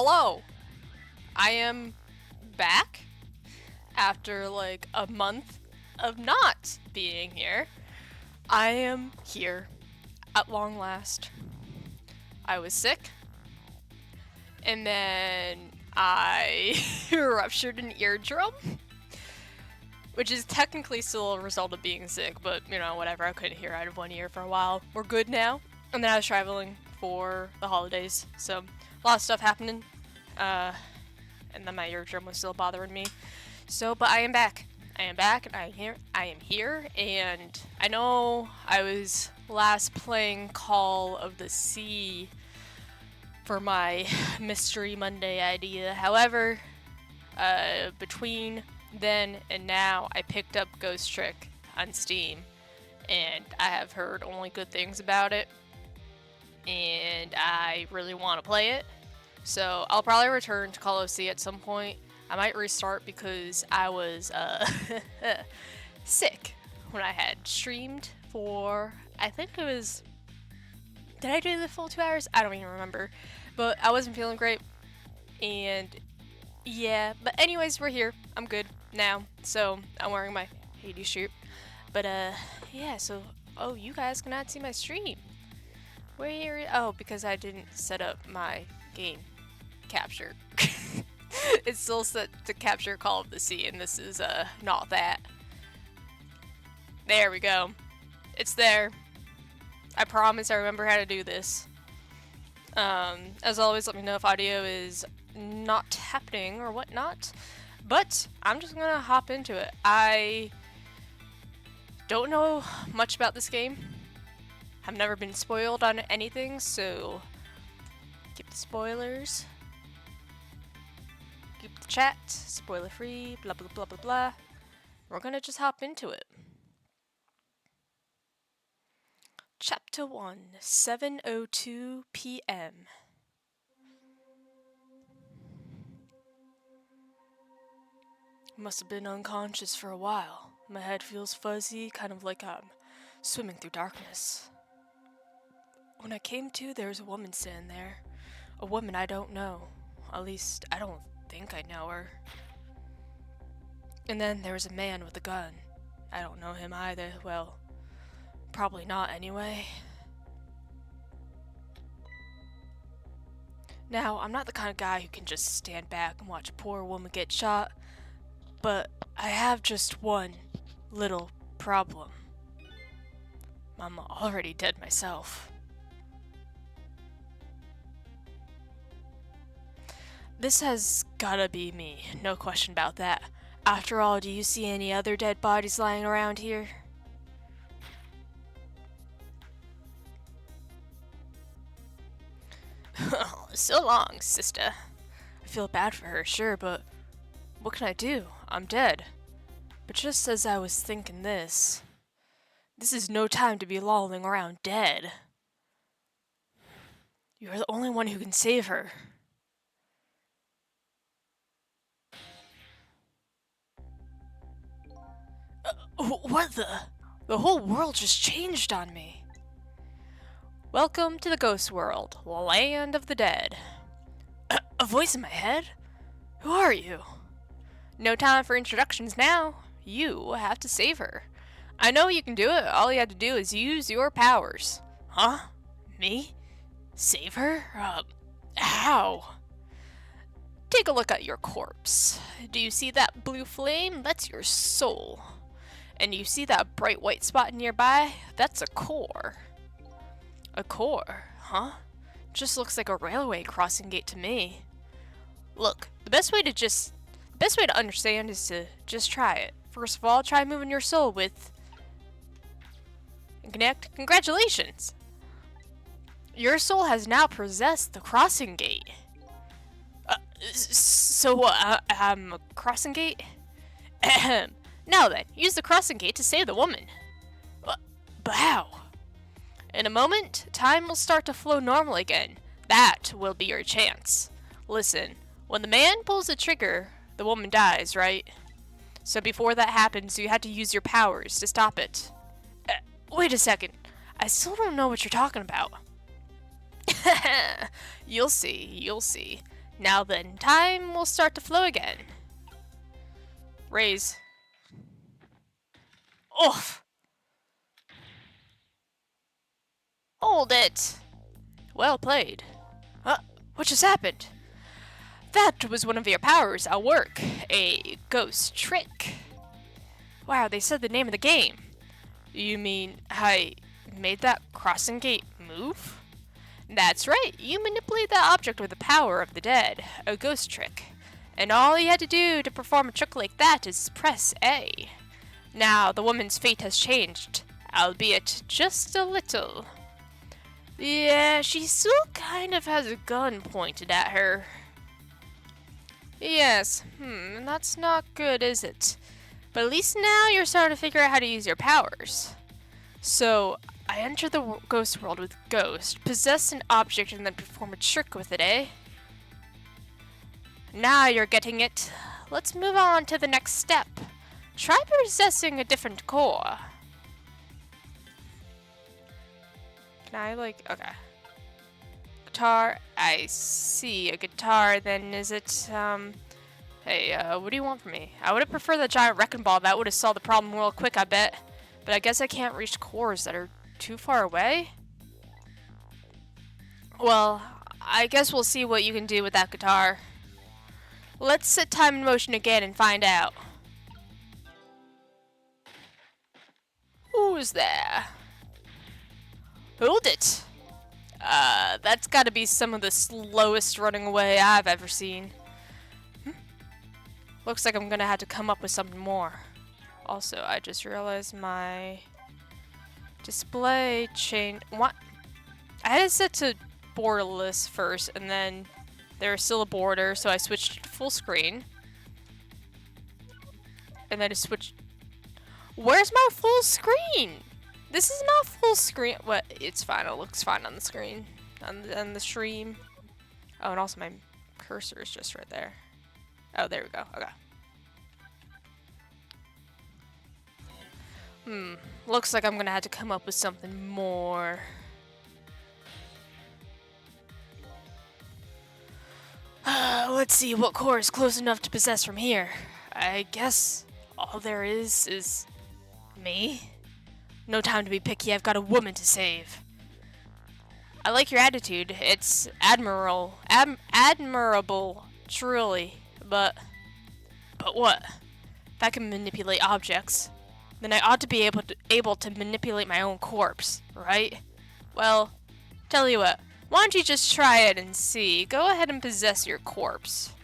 Hello! I am back after like a month of not being here. I am here at long last. I was sick, and then I ruptured an eardrum, which is technically still a result of being sick, but you know, whatever. I couldn't hear out of one ear for a while. We're good now. And then I was traveling for the holidays, so a lot of stuff happening. And then my eardrum was still bothering me. So, but I am back. I am back, and I am here, and I know I was last playing Call of the Sea for my Mystery Monday idea. However, between then and now, I picked up Ghost Trick on Steam, and I have heard only good things about it, and I really want to play it. So I'll probably return to Call of Sea at some point. I might restart because I was sick when I had streamed for, I think it was, did I do the full 2 hours? I don't even remember. But I wasn't feeling great. And yeah, but anyways, we're here. I'm good now. So I'm wearing my Hades shirt. But yeah, so, oh, you guys cannot see my stream. Where, oh, because I didn't set up my game capture. It's still set to capture Call of the Sea, and this is not that. There we go. It's there. I promise I remember how to do this. As always, let me know if audio is not happening or whatnot. But I'm just gonna hop into it. I don't know much about this game. I've never been spoiled on anything, so keep the spoilers. Keep the chat, spoiler free, blah blah blah blah blah. We're gonna just hop into it. Chapter 1, 7:02 p.m. Must have been unconscious for a while. My head feels fuzzy, kind of like I'm swimming through darkness. When I came to, there was a woman standing there. A woman I don't know. At least, I don't think I know her. And then there was a man with a gun. I don't know him either. Well, probably not anyway. Now, I'm not the kind of guy who can just stand back and watch a poor woman get shot, but I have just one little problem. I'm already dead myself. This has gotta be me, no question about that. After all, do you see any other dead bodies lying around here? So long, sister. I feel bad for her, sure, but what can I do? I'm dead. But just as I was thinking this is no time to be lolling around dead. You're the only one who can save her. What the? The whole world just changed on me. Welcome to the ghost world, land of the dead. A voice in my head? Who are you? No time for introductions now. You have to save her. I know you can do it. All you have to do is use your powers. Huh? Me? Save her? How? Take a look at your corpse. Do you see that blue flame? That's your soul. And you see that bright white spot nearby? That's a core. A core, huh? Just looks like a railway crossing gate to me. Look, the best way to understand is to just try it. First of all, try moving your soul with and connect. Congratulations! Your soul has now possessed the crossing gate. So what? I'm a crossing gate? Ahem. Now then, use the crossing gate to save the woman. But how? In a moment, time will start to flow normal again. That will be your chance. Listen, when the man pulls the trigger, the woman dies, right? So before that happens, you have to use your powers to stop it. Wait a second. I still don't know what you're talking about. You'll see, you'll see. Now then, time will start to flow again. Raise. Oof! Hold it! Well played. What just happened? That was one of your powers at work. A ghost trick. Wow, they said the name of the game. You mean I made that crossing gate move? That's right, you manipulate that object with the power of the dead, a ghost trick. And all you had to do to perform a trick like that is press A. Now, the woman's fate has changed, albeit just a little. Yeah, she still kind of has a gun pointed at her. Yes, that's not good, is it? But at least now you're starting to figure out how to use your powers. So, I enter the ghost world with Ghost, possess an object, and then perform a trick with it, eh? Now you're getting it. Let's move on to the next step. Try possessing a different core. Can I, okay. Guitar, I see a guitar, then is it, hey, what do you want from me? I would have preferred the giant wrecking ball, that would have solved the problem real quick, I bet. But I guess I can't reach cores that are too far away? Well, I guess we'll see what you can do with that guitar. Let's set time in motion again and find out. Who's there? Hold it! That's gotta be some of the slowest running away I've ever seen. Looks like I'm gonna have to come up with something more. Also, I just realized my display change. What? I had it set to borderless first, and then there was still a border, so I switched to full screen. And then I switched. Where's my full screen? This is not full screen. What? It's fine. It looks fine on the screen, on the stream. Oh, and also my cursor is just right there. Oh, there we go. Okay. Looks like I'm gonna have to come up with something more. Let's see what core is close enough to possess from here. I guess all there is me. No time to be picky, I've got a woman to save. I like your attitude. It's admirable, truly. But what? If I can manipulate objects, then I ought to be able to manipulate my own corpse, right? Well, tell you what. Why don't you just try it and see? Go ahead and possess your corpse.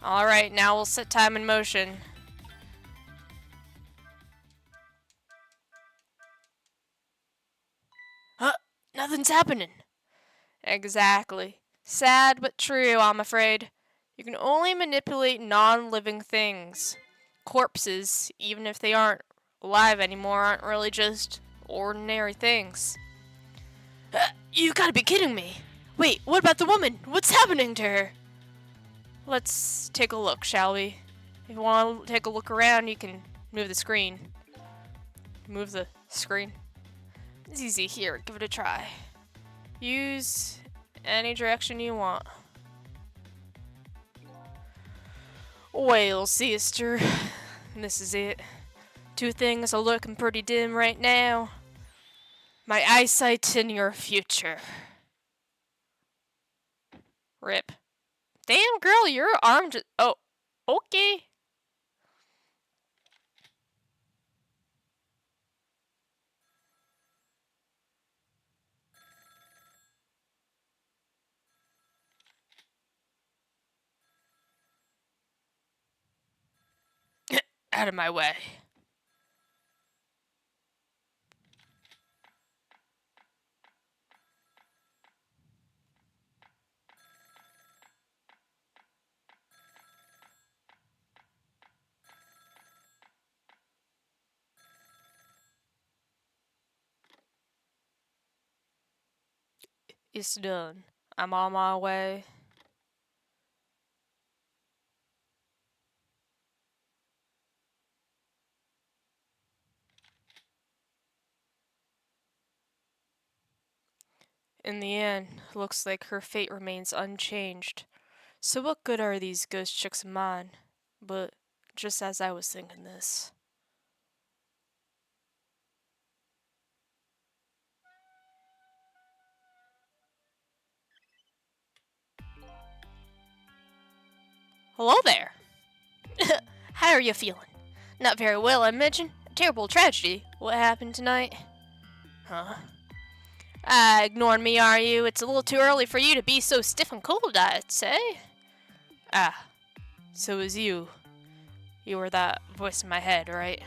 Alright, now we'll set time in motion. Huh? Nothing's happening. Exactly. Sad but true, I'm afraid. You can only manipulate non-living things. Corpses, even if they aren't alive anymore, aren't really just ordinary things. You gotta be kidding me! Wait, what about the woman? What's happening to her? Let's take a look, shall we? If you want to take a look around, you can move the screen. Move the screen. It's easy. Here, give it a try. Use any direction you want. Well, sister, this is it. Two things are looking pretty dim right now. My eyesight and your future. Rip. Damn, girl, your arm just... Oh, okay. Out of my way. It's done. I'm on my way. In the end, looks like her fate remains unchanged. So what good are these ghost chicks of mine? But just as I was thinking this. Hello there! How are you feeling? Not very well, I imagine. A terrible tragedy. What happened tonight? Huh? Ignoring me, are you? It's a little too early for you to be so stiff and cold, I'd say. Ah, so it was you. You were that voice in my head, right?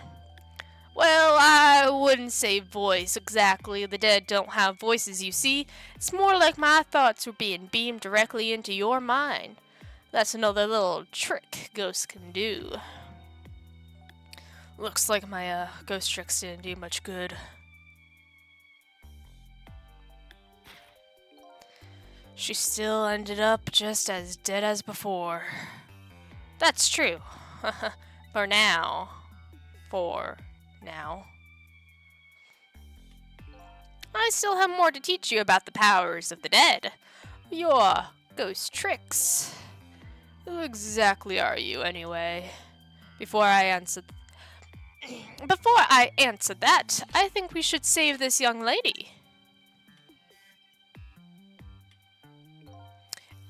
Well, I wouldn't say voice exactly. The dead don't have voices, you see. It's more like my thoughts were being beamed directly into your mind. That's another little trick ghosts can do. Looks like my ghost tricks didn't do much good. She still ended up just as dead as before. That's true. For now. For now. I still have more to teach you about the powers of the dead. Your ghost tricks. Who exactly are you, anyway? Before I answer that, I think we should save this young lady.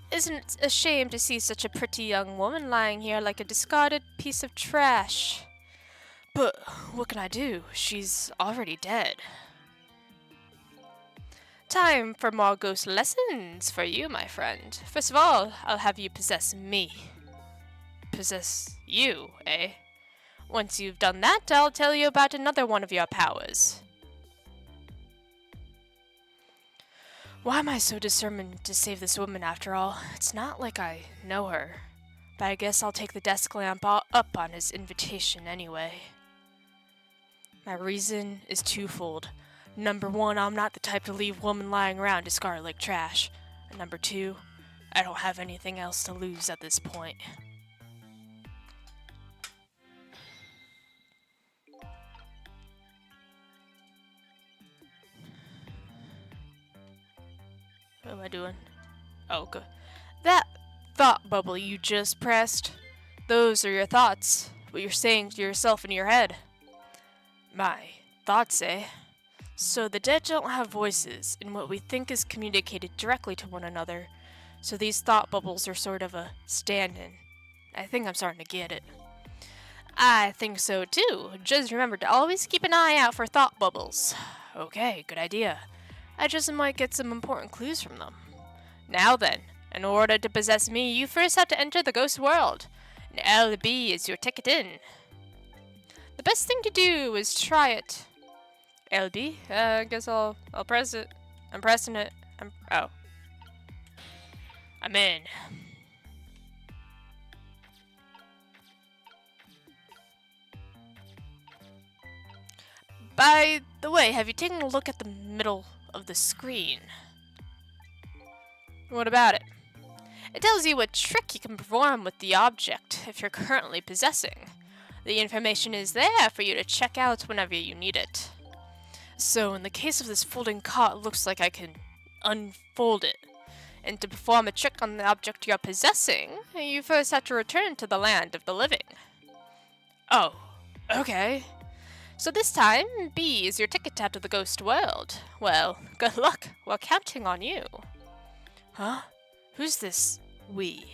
Isn't it a shame to see such a pretty young woman lying here like a discarded piece of trash? But what can I do? She's already dead. Time for more ghost lessons for you, my friend. First of all, I'll have you possess me. Possess you, eh? Once you've done that, I'll tell you about another one of your powers. Why am I so determined to save this woman after all? It's not like I know her. But I guess I'll take the desk lamp up on his invitation anyway. My reason is twofold. Number one, I'm not the type to leave women lying around discarded like trash. And number two, I don't have anything else to lose at this point. What am I doing? Oh, good. That thought bubble you just pressed, those are your thoughts. What you're saying to yourself in your head. My thoughts, eh? So the dead don't have voices, and what we think is communicated directly to one another. So these thought bubbles are sort of a stand-in. I think I'm starting to get it. I think so too. Just remember to always keep an eye out for thought bubbles. Okay, good idea. I just might get some important clues from them. Now then, in order to possess me, you first have to enter the ghost world. And LB is your ticket in. The best thing to do is try it. LB? I guess I'll press it. I'm pressing it. Oh. I'm in. By the way, have you taken a look at the middle of the screen? What about it? It tells you what trick you can perform with the object if you're currently possessing. The information is there for you to check out whenever you need it. So in the case of this folding cot, it looks like I can unfold it. And to perform a trick on the object you're possessing, you first have to return to the land of the living. Oh, okay. So this time, B is your ticket out of the ghost world. Well, good luck. We're counting on you. Huh? Who's this we?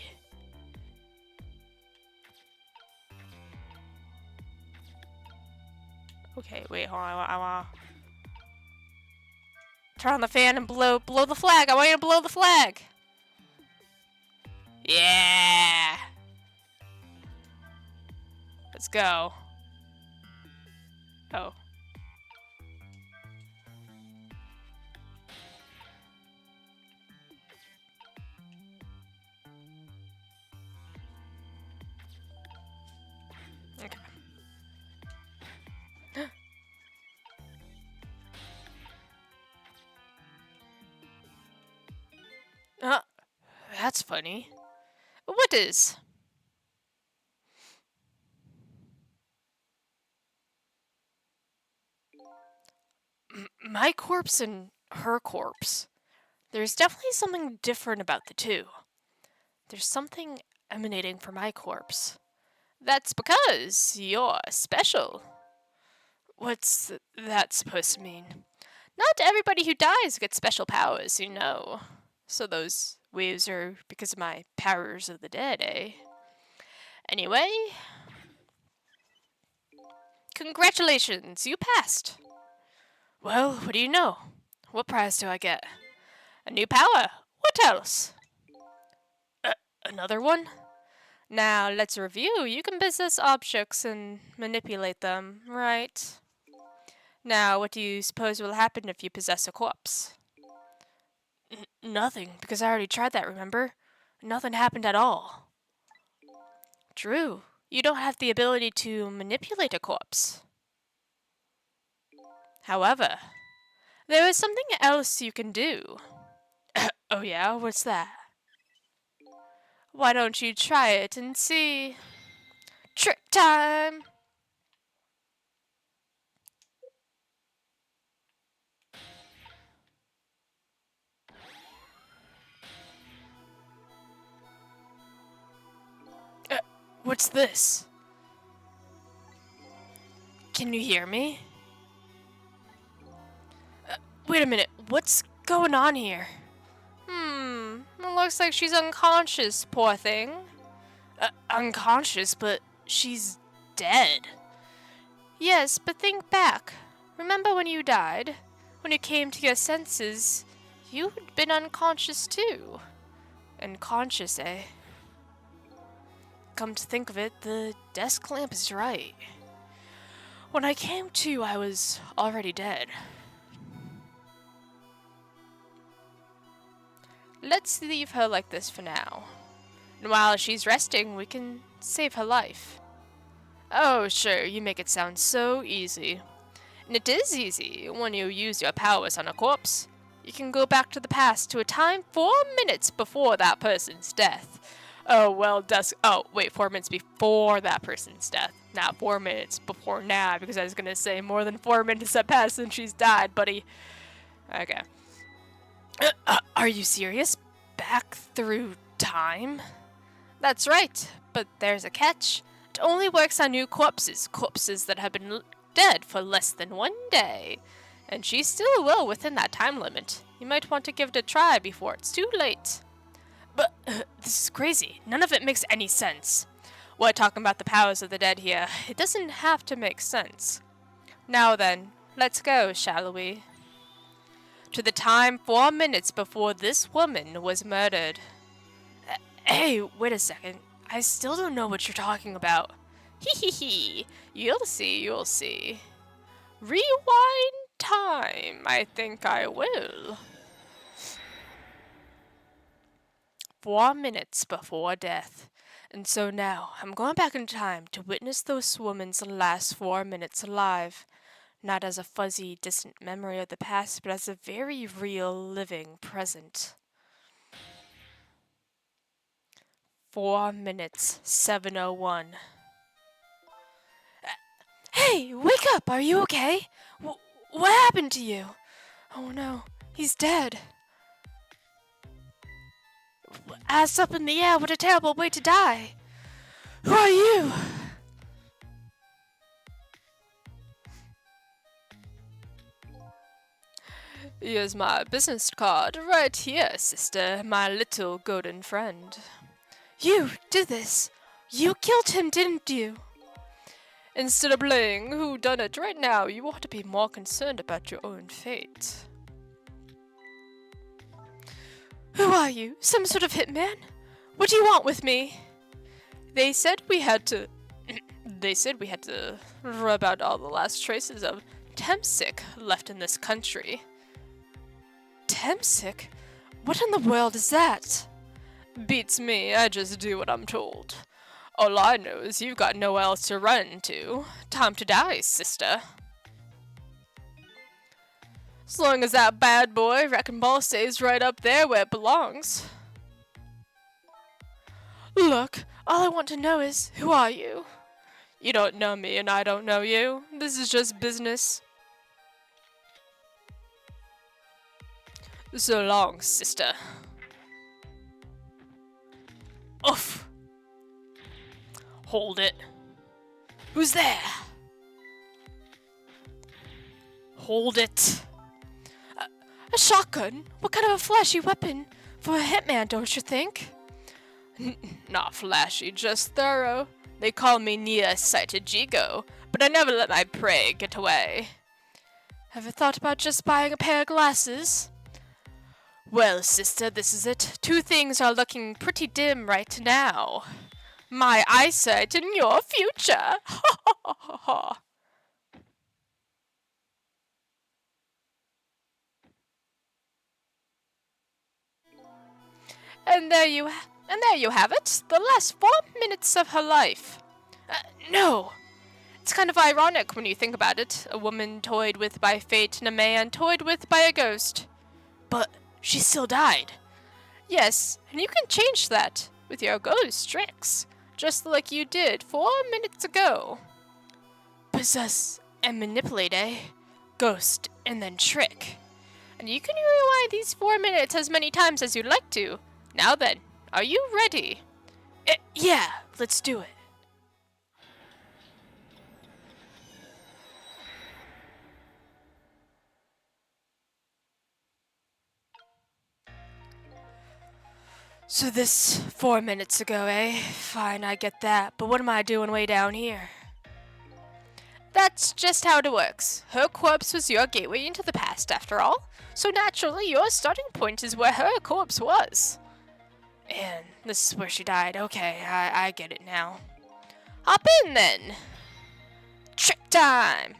Okay, wait, hold on. I wanna turn on the fan and blow the flag. I want you to blow the flag. Yeah. Let's go. Oh. Okay. That's funny. What is? My corpse and her corpse. There's definitely something different about the two. There's something emanating from my corpse. That's because you're special. What's that supposed to mean? Not everybody who dies gets special powers, you know. So those waves are because of my powers of the dead, eh? Anyway, congratulations, you passed. Well, what do you know? What prize do I get? A new power. What else? Another one? Now, let's review. You can possess objects and manipulate them, right? Now, what do you suppose will happen if you possess a corpse? Nothing, because I already tried that, remember? Nothing happened at all. Drew, you don't have the ability to manipulate a corpse. However, there is something else you can do. Oh yeah? What's that? Why don't you try it and see? Trick time! What's this? Can you hear me? Wait a minute, what's going on here? It looks like she's unconscious, poor thing. Unconscious, but she's dead. Yes, but think back. Remember when you died? When you came to your senses, you'd been unconscious too. Unconscious, eh? Come to think of it, the desk lamp is right. When I came to, I was already dead. Let's leave her like this for now. And while she's resting, we can save her life. Oh, sure, you make it sound so easy. And it is easy when you use your powers on a corpse. You can go back to the past to a time 4 minutes before that person's death. Oh, well, 4 minutes before that person's death. Not 4 minutes before now, because I was gonna say more than 4 minutes have passed since she's died, buddy. Okay. Are you serious? Back through time? That's right, but there's a catch. It only works on new corpses that have been dead for less than 1 day. And she's still well within that time limit. You might want to give it a try before it's too late. But this is crazy. None of it makes any sense. We're talking about the powers of the dead here. It doesn't have to make sense. Now then, let's go, shall we? To the time 4 minutes before this woman was murdered. Hey, wait a second. I still don't know what you're talking about. Hee hee hee. You'll see, you'll see. Rewind time. I think I will. 4 minutes before death. And so now, I'm going back in time to witness this woman's last 4 minutes alive. Not as a fuzzy, distant memory of the past, but as a very real, living present. 4 minutes, 7:01. Hey, wake up! Are you okay? What happened to you? Oh no, he's dead. Ass up in the air, what a terrible way to die. Who are you? Here's my business card, right here, sister, my little golden friend. You did this. You killed him, didn't you? Instead of playing who done it right now, you ought to be more concerned about your own fate. Who are you? Some sort of hitman? What do you want with me? They said we had to rub out all the last traces of Temsic left in this country. Temsic? What in the world is that? Beats me, I just do what I'm told. All I know is you've got nowhere else to run to. Time to die, sister. As long as that bad boy Wrecking Ball stays right up there where it belongs. Look, all I want to know is, who are you? You don't know me and I don't know you. This is just business. So long, sister. Oof. Hold it. Who's there? Hold it. A shotgun? What kind of a flashy weapon for a hitman, don't you think? Not flashy, just thorough. They call me near-sighted Jigo, but I never let my prey get away. Ever thought about just buying a pair of glasses? Well, sister, this is it. Two things are looking pretty dim right now. My eyesight and your future. Ha ha ha ha ha. And there you have it. The last 4 minutes of her life. No. It's kind of ironic when you think about it. A woman toyed with by fate and a man toyed with by a ghost. But she still died. Yes, and you can change that with your ghost tricks, just like you did 4 minutes ago. Possess and manipulate, eh? Ghost and then trick. And you can rewind these 4 minutes as many times as you'd like to. Now then, are you ready? Yeah, let's do it. So this 4 minutes ago, eh? Fine, I get that, but what am I doing way down here? That's just how it works. Her corpse was your gateway into the past, after all. So naturally, your starting point is where her corpse was. And this is where she died. Okay, I get it now. Hop in, then. Trick time!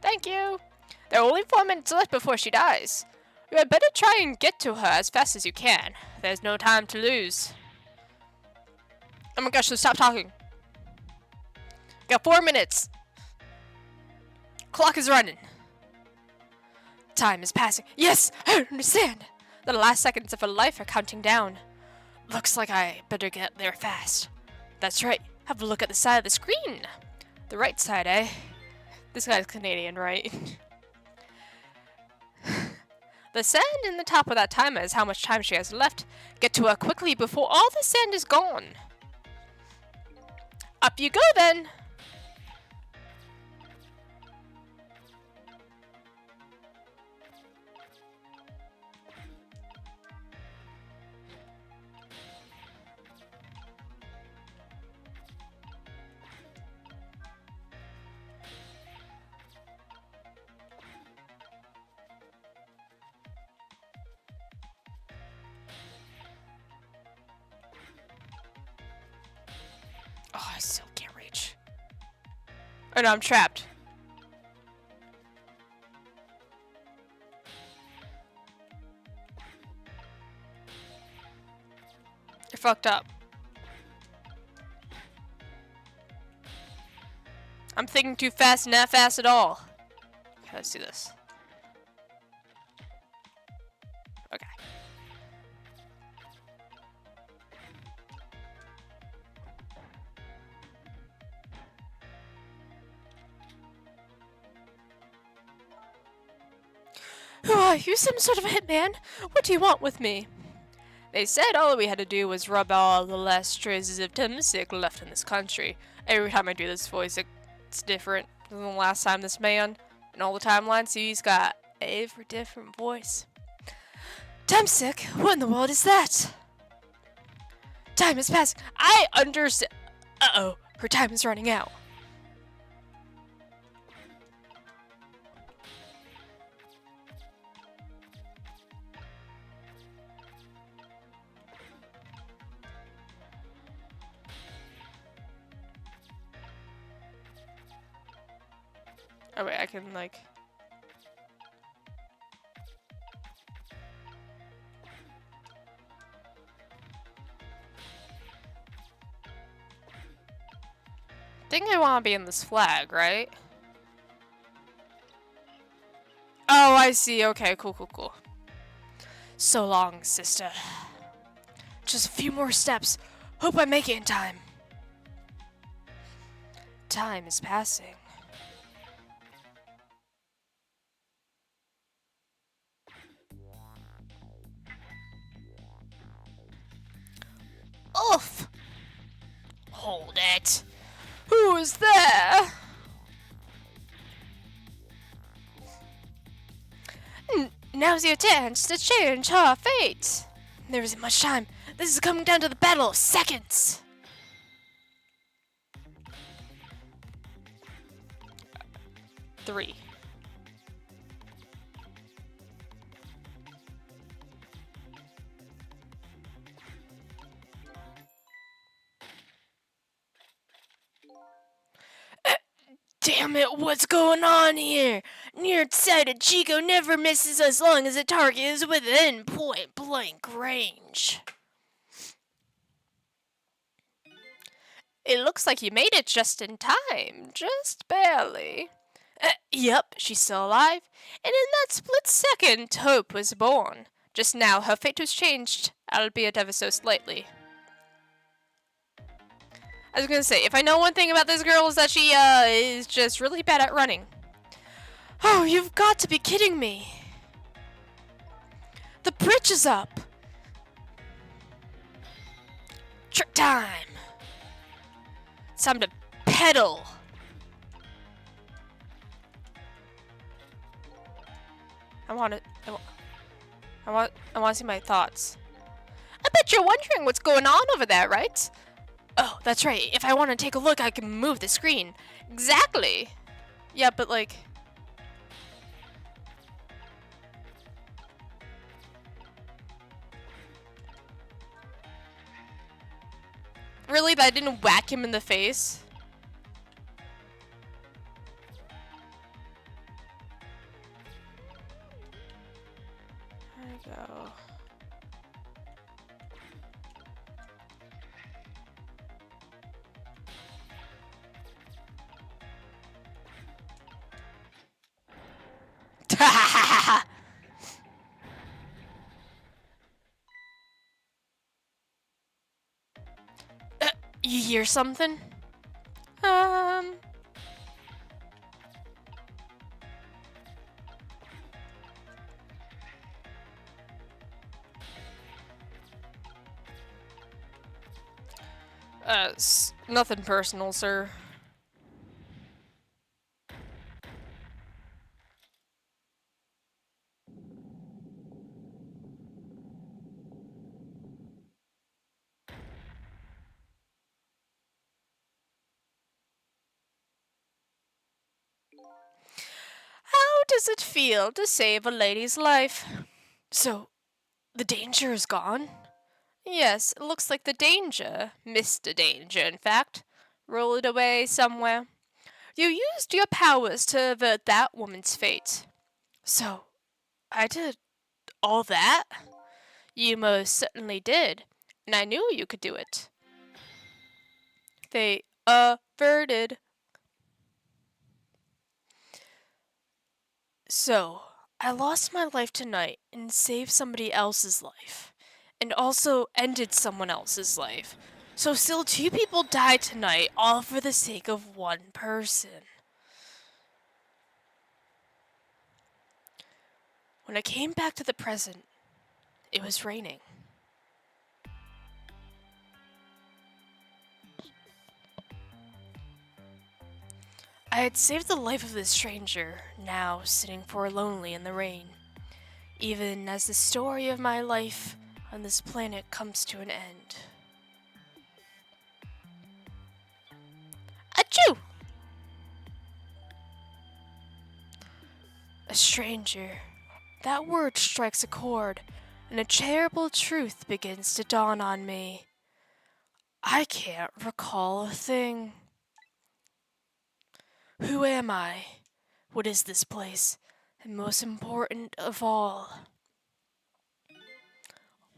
Thank you. There are only 4 minutes left before she dies. You had better try and get to her as fast as you can. There's no time to lose. Oh my gosh, so stop talking. Got 4 minutes. Clock is running. Time is passing. Yes, I understand. The last seconds of her life are counting down. Looks like I better get there fast. That's right. Have a look at the side of the screen. The right side, eh? This guy's Canadian, right? The sand in the top of that timer is how much time she has left. Get to her quickly before all the sand is gone. Up you go, then. Oh, I still can't reach. Oh no, I'm trapped. You're fucked up. I'm thinking too fast and not fast at all. Okay, let's do this. Okay. Who are you? Some sort of a hitman? What do you want with me? They said all we had to do was rub all the last traces of Temsic left in this country. Every time I do this voice, it's different than the last time this man. And all the timelines, he's got every different voice. Temsic? What in the world is that? Time is passing. I understand. Uh-oh, her time is running out. Oh wait, I can like... I think I want to be in this flag, right? Oh, I see. Okay, cool, cool, cool. So long, sister. Just a few more steps. Hope I make it in time. Time is passing. it! Who's there? Now's your chance to change her fate. There isn't much time. This is coming down to the battle of seconds. Three. Damn it, what's going on here? Nearsighted Chico never misses as long as the target is within point blank range. It looks like you made it just in time. Just barely. Yep, she's still alive. And in that split second, Hope was born. Just now, her fate was changed, albeit ever so slightly. I was gonna say, if I know one thing about this girl is that she, is just really bad at running. Oh, you've got to be kidding me. The bridge is up. Trick time. It's time to pedal. I want to see my thoughts. I bet you're wondering what's going on over there, right? Oh, that's right. If I want to take a look, I can move the screen. Exactly. Yeah, but like... Really? That didn't whack him in the face? There we go. You hear something? Nothing personal, sir. How does it feel to save a lady's life? So, the danger is gone? Yes, it looks like the danger, Mr. Danger, in fact, rolled away somewhere. You used your powers to avert that woman's fate. So, I did all that? You most certainly did, and I knew you could do it. They averted. So, I lost my life tonight and saved somebody else's life. And also ended someone else's life. So still 2 people died tonight, all for the sake of 1 person. When I came back to the present, it was raining. I had saved the life of this stranger, now sitting forlornly in the rain. Even as the story of my life on this planet comes to an end. Achoo! A stranger. That word strikes a chord, and a terrible truth begins to dawn on me. I can't recall a thing. Who am I? What is this place? And most important of all,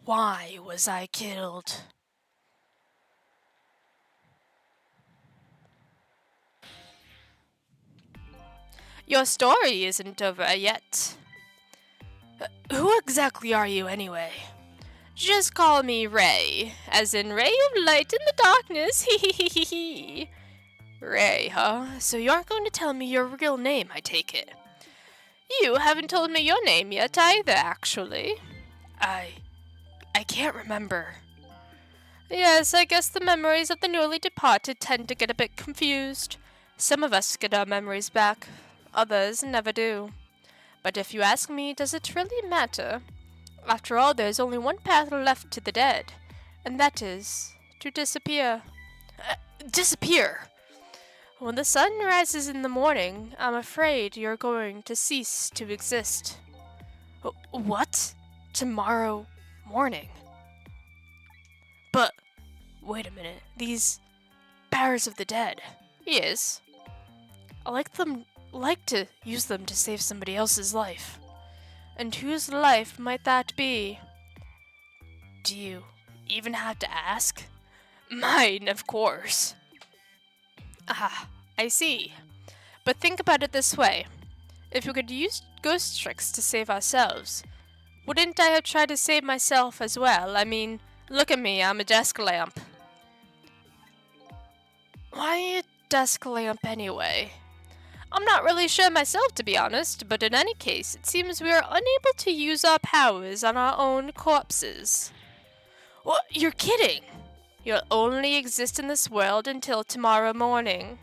why was I killed? Your story isn't over yet. Who exactly are you anyway? Just call me Ray, as in ray of light in the darkness, hee. Ray, huh? So you aren't going to tell me your real name, I take it. You haven't told me your name yet either, actually. I can't remember. Yes, I guess the memories of the newly departed tend to get a bit confused. Some of us get our memories back, others never do. But if you ask me, does it really matter? After all, there's only one path left to the dead, and that is to disappear. Disappear! When the sun rises in the morning, I'm afraid you're going to cease to exist. What? Tomorrow morning? But, wait a minute, these bearers of the dead. Yes. Like to use them to save somebody else's life. And whose life might that be? Do you even have to ask? Mine, of course. Ah, I see. But think about it this way. If we could use ghost tricks to save ourselves, wouldn't I have tried to save myself as well? I mean, look at me, I'm a desk lamp. Why a desk lamp anyway? I'm not really sure myself, to be honest, but in any case, it seems we are unable to use our powers on our own corpses. What? You're kidding! You'll only exist in this world until tomorrow morning.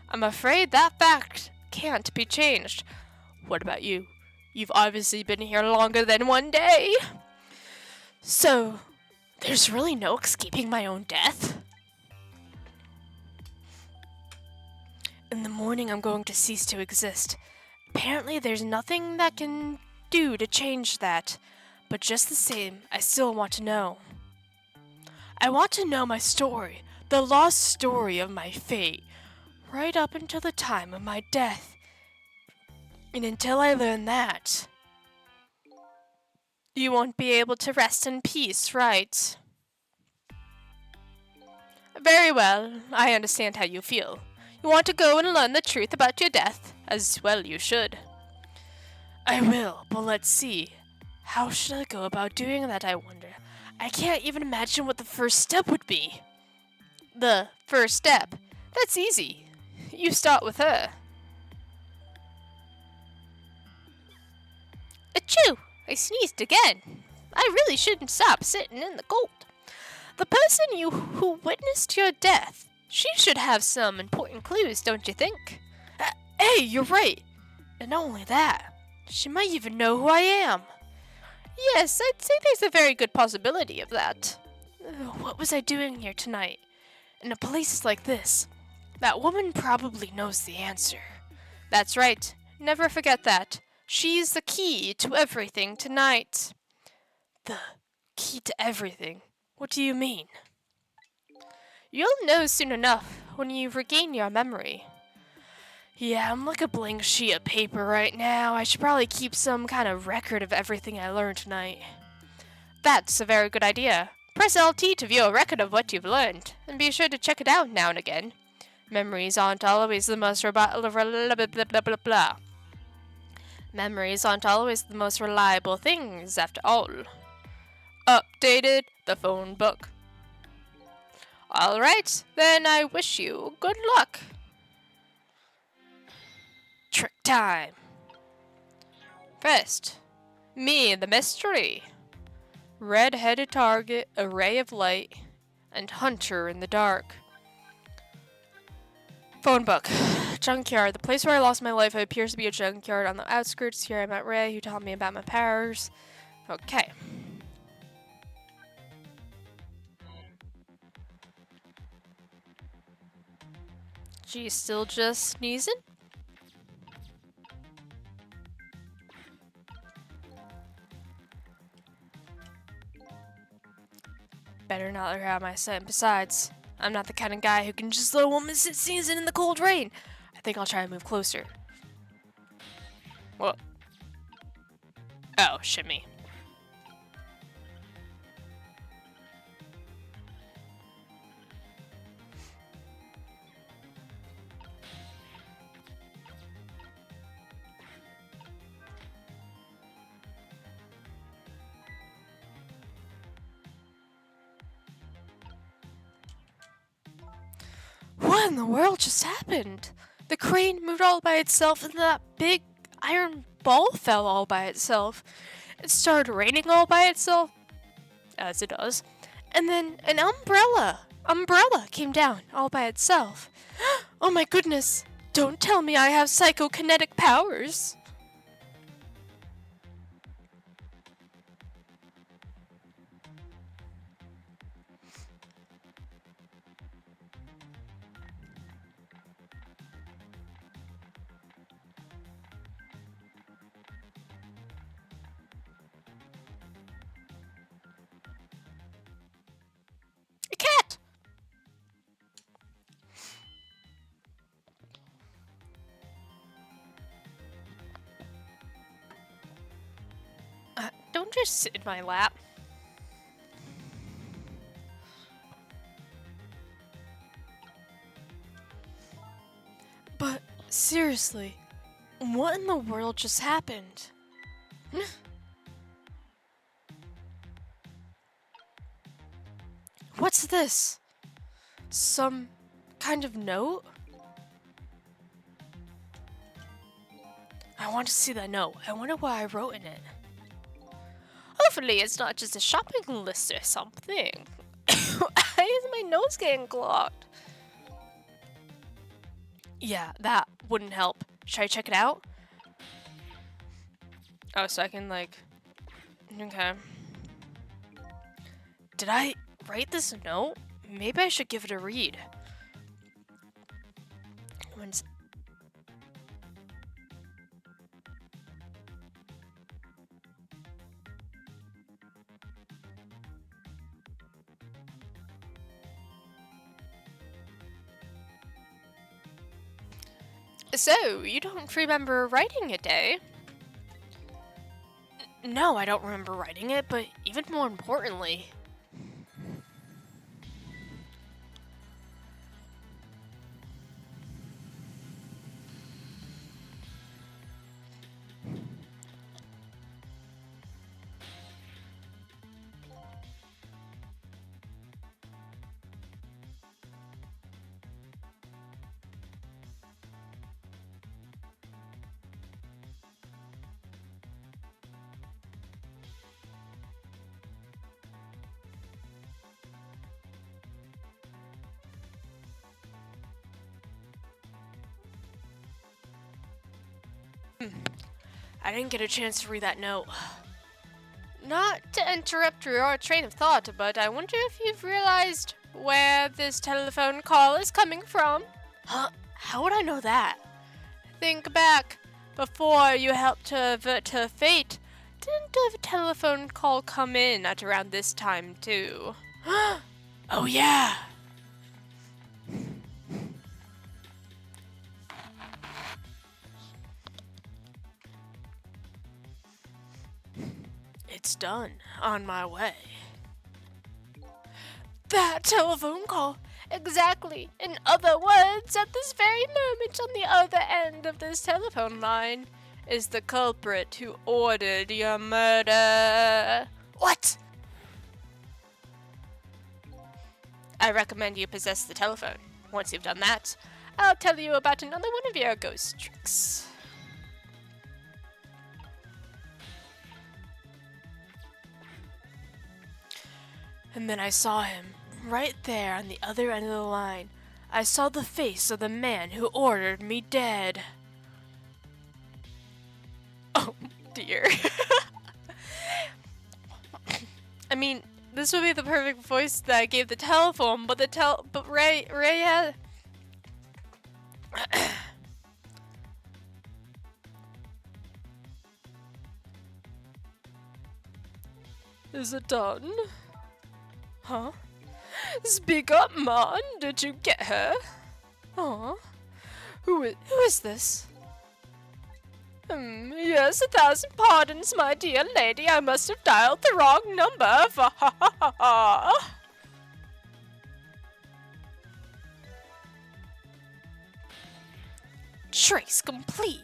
I'm afraid that fact can't be changed. What about you? You've obviously been here longer than one day. So, there's really no escaping my own death? In the morning, I'm going to cease to exist. Apparently, there's nothing that can do to change that. But just the same, I still want to know. I want to know my story, the lost story of my fate, right up until the time of my death. And until I learn that, you won't be able to rest in peace, right? Very well, I understand how you feel. You want to go and learn the truth about your death, as well you should. I will, but let's see. How should I go about doing that, I wonder? I can't even imagine what the first step would be. The first step? That's easy. You start with her. Achoo! I sneezed again. I really shouldn't stop sitting in the cold. The person who witnessed your death, she should have some important clues, don't you think? Hey, you're right. And not only that, she might even know who I am. Yes, I'd say there's a very good possibility of that. What was I doing here tonight? In a place like this? That woman probably knows the answer. That's right. Never forget that. She's the key to everything tonight. The key to everything? What do you mean? You'll know soon enough when you regain your memory. Yeah, I'm like a blank sheet of paper right now. I should probably keep some kind of record of everything I learned tonight. That's a very good idea. Press LT to view a record of what you've learned, and be sure to check it out now and again. Memories aren't always the most Memories aren't always the most reliable things, after all. Updated the phone book. Alright, then I wish you good luck. Trick time. First, me the mystery. Red-headed target, a ray of light, and hunter in the dark. Phone book. Junkyard. The place where I lost my life appears to be a junkyard on the outskirts. Here I met Ray, who taught me about my powers. Okay. She's still just sneezing? Better not let her out of my sight. Besides, I'm not the kind of guy who can just let a woman sit sneezing in the cold rain. I think I'll try to move closer. What? Oh, shimmy. What in the world just happened? The crane moved all by itself and that big iron ball fell all by itself. It started raining all by itself, as it does, And then an umbrella came down all by itself. Oh my goodness! Don't tell me I have psychokinetic powers! A cat! Don't just sit in my lap. But seriously, what in the world just happened? What's this? Some kind of note? I want to see that note. I wonder what I wrote in it. Hopefully it's not just a shopping list or something. Why is my nose getting clogged? Yeah, that wouldn't help. Should I check it out? Oh, so I can like... Okay. Did I write this note? Maybe I should give it a read. When's... So, you don't remember writing it, eh? No, I don't remember writing it, but even more importantly... I didn't get a chance to read that note. Not to interrupt your train of thought, but I wonder if you've realized where this telephone call is coming from? Huh? How would I know that? Think back. Before you helped to avert her fate, didn't a telephone call come in at around this time, too? Oh, yeah. It's done. On my way. That telephone call. Exactly. In other words, at this very moment on the other end of this telephone line is the culprit who ordered your murder. What? I recommend you possess the telephone. Once you've done that, I'll tell you about another one of your ghost tricks. And then I saw him, right there on the other end of the line. I saw the face of the man who ordered me dead. Oh, dear. I mean, this would be the perfect voice that I gave the telephone, but Ray had... Is it done? Huh? Speak up, man. Did you get her? Aw. Who is this? Yes, 1,000 pardons, my dear lady. I must have dialed the wrong number. Ha ha ha ha. Trace complete.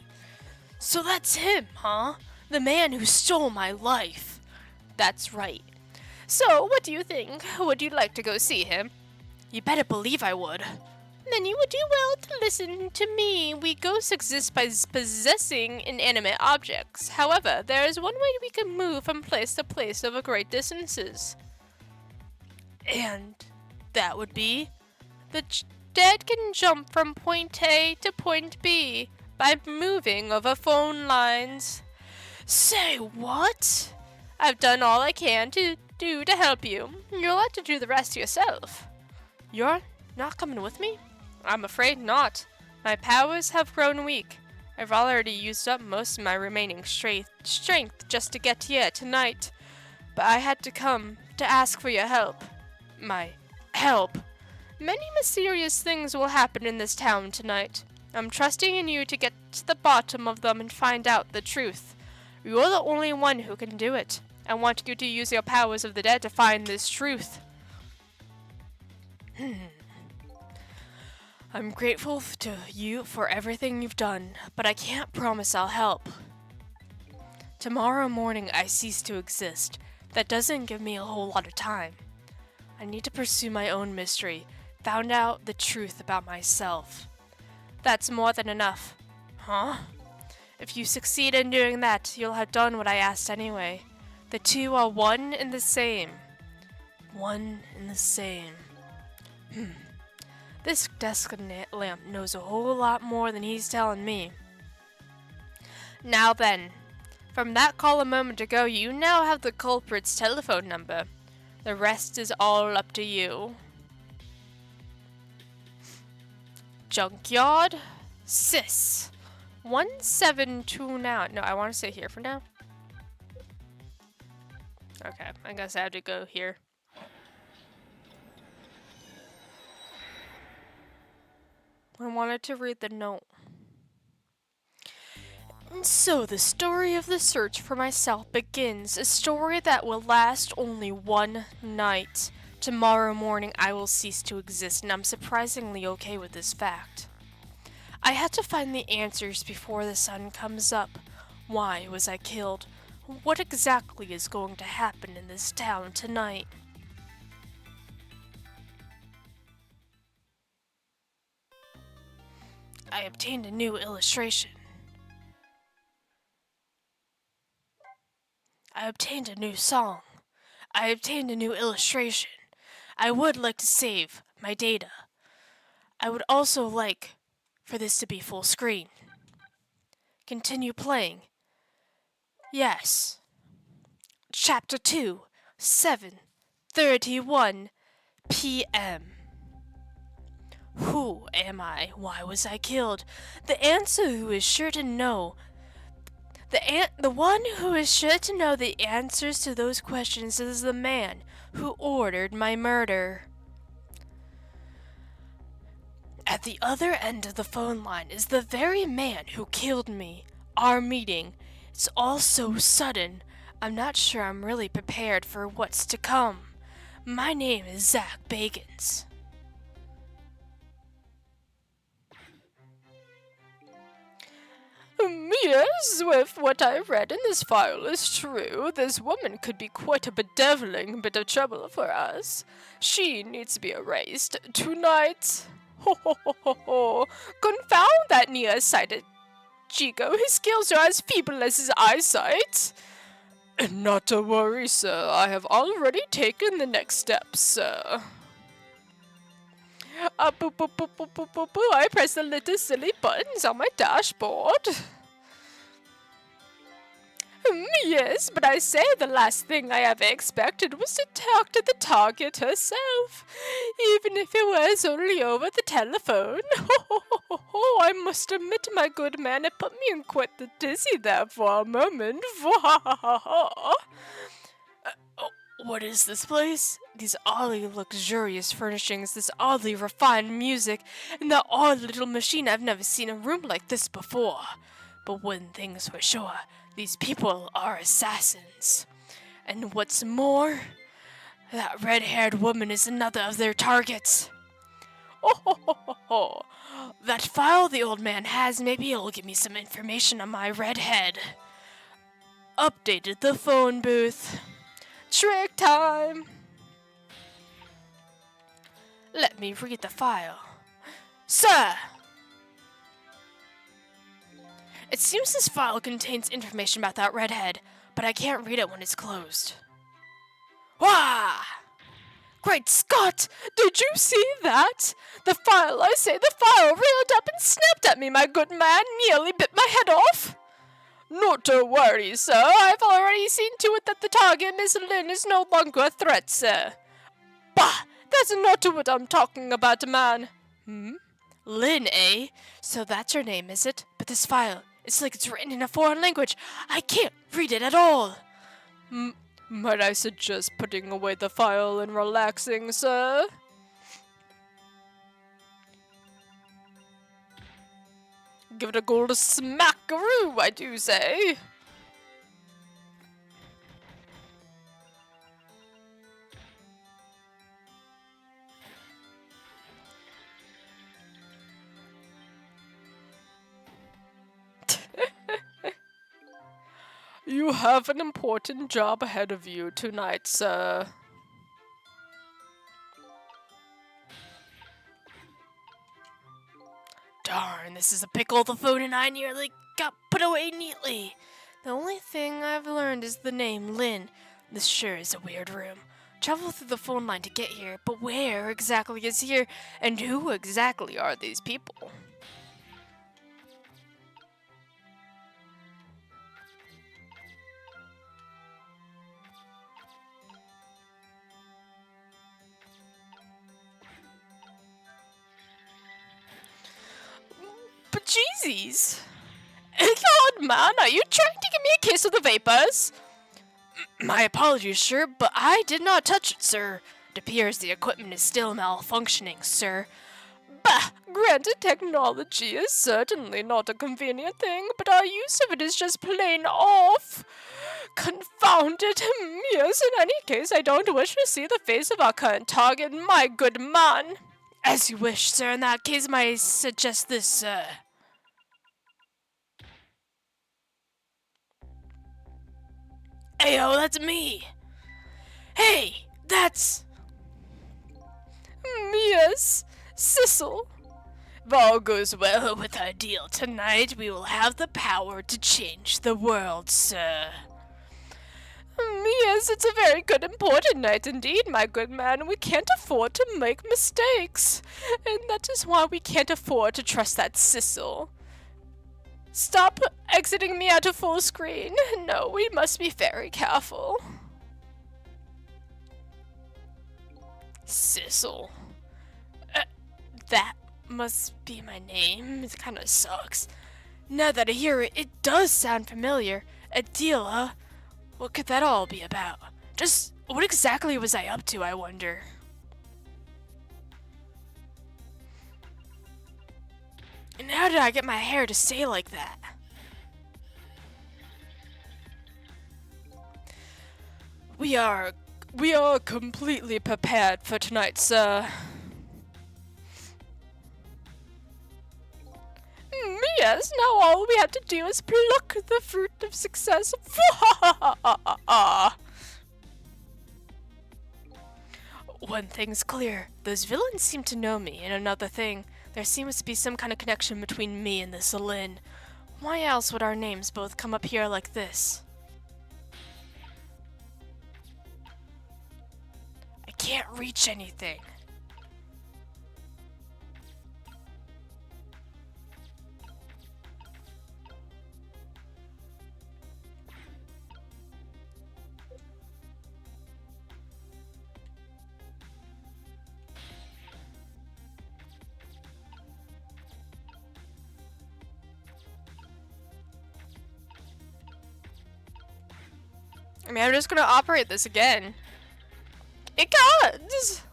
So that's him, huh? The man who stole my life. That's right. So, what do you think? Would you like to go see him? You better believe I would. Then you would do well to listen to me. We ghosts exist by possessing inanimate objects. However, there is one way we can move from place to place over great distances. And that would be the dead can jump from point A to point B by moving over phone lines. Say what? I've done all I can to do to help you. You're allowed to do the rest yourself. You're not coming with me? I'm afraid not. My powers have grown weak. I've already used up most of my remaining strength just to get here tonight. But I had to come to ask for your help. My help? Many mysterious things will happen in this town tonight. I'm trusting in you to get to the bottom of them and find out the truth. You're the only one who can do it. I want you to use your powers of the dead to find this truth. I'm grateful to you for everything you've done, but I can't promise I'll help. Tomorrow morning I cease to exist. That doesn't give me a whole lot of time. I need to pursue my own mystery, found out the truth about myself. That's more than enough. Huh? If you succeed in doing that, you'll have done what I asked anyway. The two are one and the same. One and the same. This desk lamp knows a whole lot more than he's telling me. Now then, from that call a moment ago, you now have the culprit's telephone number. The rest is all up to you. Junkyard? Sis. 1729. No, I want to stay here for now. Okay, I guess I have to go here. I wanted to read the note. And so the story of the search for myself begins, a story that will last only one night. Tomorrow morning I will cease to exist, and I'm surprisingly okay with this fact. I had to find the answers before the sun comes up. Why was I killed? What exactly is going to happen in this town tonight? I obtained a new illustration. I obtained a new song. I obtained a new illustration. I would like to save my data. I would also like for this to be full screen. Continue playing. Yes. Chapter 2, 7:31 p.m. Who am I? Why was I killed? The answer who is sure to know. The one who is sure to know the answers to those questions is the man who ordered my murder. At the other end of the phone line is the very man who killed me. Our meeting. It's all so sudden. I'm not sure I'm really prepared for what's to come. My name is Zach Bagans. Yes, if what I read in this file is true, this woman could be quite a bedeviling bit of trouble for us. She needs to be erased tonight. Ho ho ho ho ho. Confound that nearsighted Chico. His skills are as feeble as his eyesight. Not to worry, sir. I have already taken the next step, sir. Boo boo boo boo boo boo boo. I press the little silly buttons on my dashboard. Yes, but I say the last thing I ever expected was to talk to the target herself, even if it was only over the telephone. I must admit, my good man, it put me in quite the dizzy there for a moment. What is this place? These oddly luxurious furnishings, this oddly refined music, and that odd little machine. I've never seen a room like this before. But one thing's for sure, these people are assassins. And what's more, that red-haired woman is another of their targets. That file the old man has, maybe it'll give me some information on my redhead. Updated the phone booth. Trick time! Let me read the file. Sir! It seems this file contains information about that redhead, but I can't read it when it's closed. Wah! Great Scott! Did you see that? The file, I say, the file reeled up and snapped at me, my good man, nearly bit my head off. Not to worry, sir. I've already seen to it that the target, Miss Lynn, is no longer a threat, sir. Bah! That's not what I'm talking about, man. Lynn, eh? So that's her name, is it? But this file, it's like it's written in a foreign language. I can't read it at all. Might I suggest putting away the file and relaxing, sir? Give it a gold smackaroo, I do say. You have an important job ahead of you tonight, sir. Darn, this is a pickle. The phone and I nearly got put away neatly. The only thing I've learned is the name, Lynn. This sure is a weird room. Travel through the phone line to get here, but where exactly is here, and who exactly are these people? But Jeezies! Lord, man, are you trying to give me a case of the vapors? My apologies, sir, but I did not touch it, sir. It appears the equipment is still malfunctioning, sir. Bah! Granted, technology is certainly not a convenient thing, but our use of it is just plain off. Confound it! Yes, in any case, I don't wish to see the face of our current target, my good man. As you wish, sir. In that case, might I suggest this, sir? Ayo, that's me. Hey, that's... Yes, Sissel. If all goes well with our deal tonight, we will have the power to change the world, sir. Yes, it's a very good, important night indeed, my good man. We can't afford to make mistakes. And that is why we can't afford to trust that Sissel. Stop exiting me out of full screen. No, we must be very careful. Sissel. That must be my name. It kind of sucks. Now that I hear it, it does sound familiar. A deal, huh? What could that all be about? Just what exactly was I up to, I wonder? And how did I get my hair to stay like that? We are completely prepared for tonight, sir. Yes, now all we have to do is pluck the fruit of success. One thing's clear. Those villains seem to know me, and another thing, there seems to be some kind of connection between me and this Lynn. Why else would our names both come up here like this? I can't reach anything. I mean, I'm just gonna operate this again. It can't!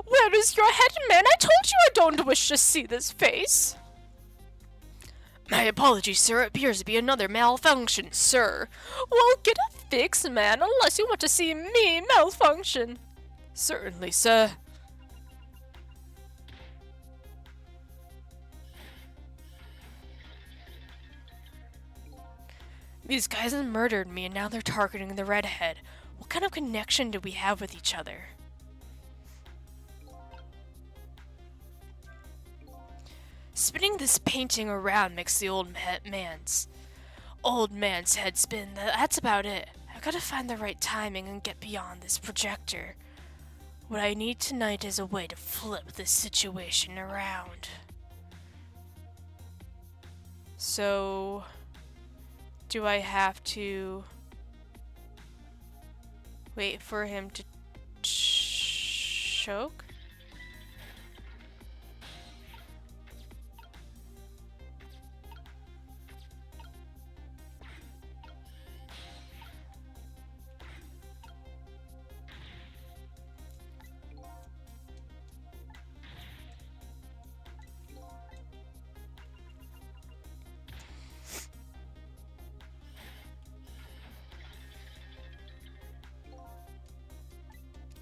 Where is your head, man? I told you I don't wish to see this face. My apologies, sir. It appears to be another malfunction, sir. Well, get a fix, man, unless you want to see me malfunction. Certainly, sir. These guys have murdered me and now they're targeting the redhead. What kind of connection do we have with each other? Spinning this painting around makes the old man's head spin. That's about it. I've got to find the right timing and get beyond this projector. What I need tonight is a way to flip this situation around. So, do I have to wait for him to choke?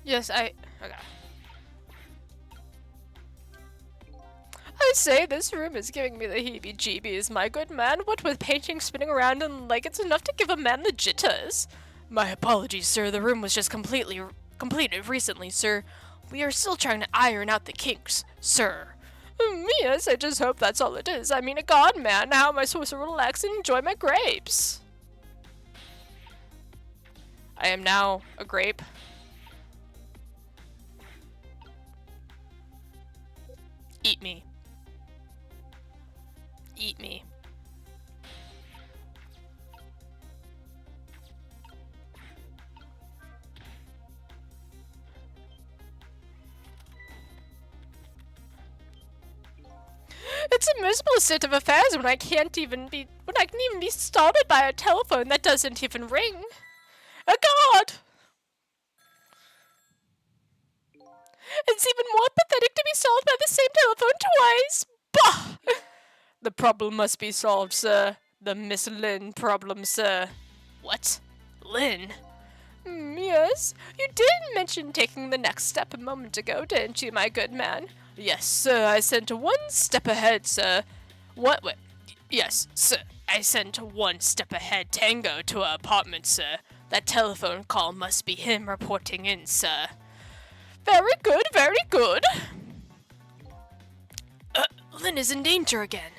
Yes, okay. I say, this room is giving me the heebie-jeebies, my good man. What with paintings spinning around and like it's enough to give a man the jitters. My apologies, sir. The room was just completed recently, sir. We are still trying to iron out the kinks, sir. Yes, I just hope that's all it is. I mean, God, man, how am I supposed to relax and enjoy my grapes? I am now a grape. Eat me. Eat me. It's a miserable state of affairs when I can even be startled by a telephone that doesn't even ring. Oh God! It's even more pathetic to be solved by the same telephone twice. Bah! The problem must be solved, sir. The Miss Lynn problem, sir. What? Lynn? Yes, you did mention taking the next step a moment ago, didn't you, my good man? Yes, sir, I sent one step ahead, sir. What? Yes, sir, I sent one step ahead Tango to her apartment, sir. That telephone call must be him reporting in, sir. Very good, very good. Lynn is in danger again.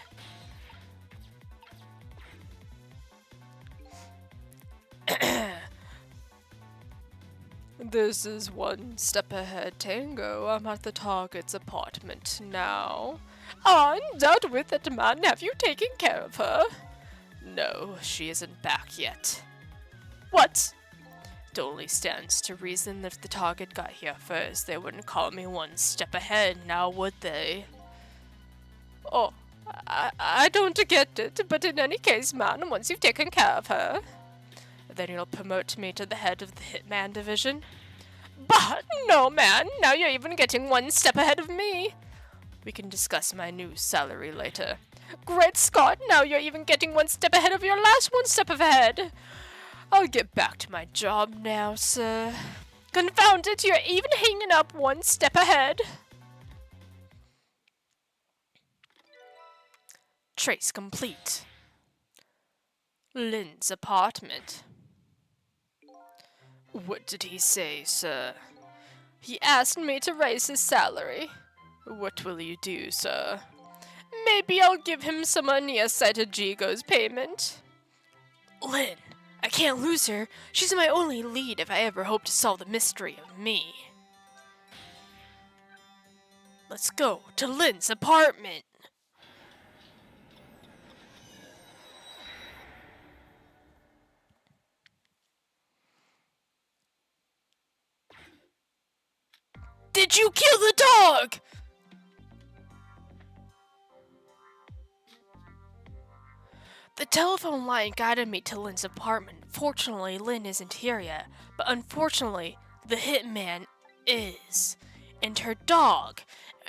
This is one step ahead, Tango. I'm at the target's apartment now. I'm dealt with it, man. Have you taken care of her? No, she isn't back yet. What? It only stands to reason that if the target got here first, they wouldn't call me one step ahead, now would they? Oh, I don't get it, but in any case, man, once you've taken care of her, then you'll promote me to the head of the Hitman division. But no, man, now you're even getting one step ahead of me. We can discuss my new salary later. Great Scott, now you're even getting one step ahead of your last one step ahead. I'll get back to my job now, sir. Confound it, you're even hanging up one step ahead. Trace complete. Lynn's apartment. What did he say, sir? He asked me to raise his salary. What will you do, sir? Maybe I'll give him some nearsighted Jigo's payment. Lynn, I can't lose her. She's my only lead if I ever hope to solve the mystery of me. Let's go to Lynn's apartment. Did you kill the dog? The telephone line guided me to Lynn's apartment. Fortunately, Lynn isn't here yet, but unfortunately, the hitman is. And her dog.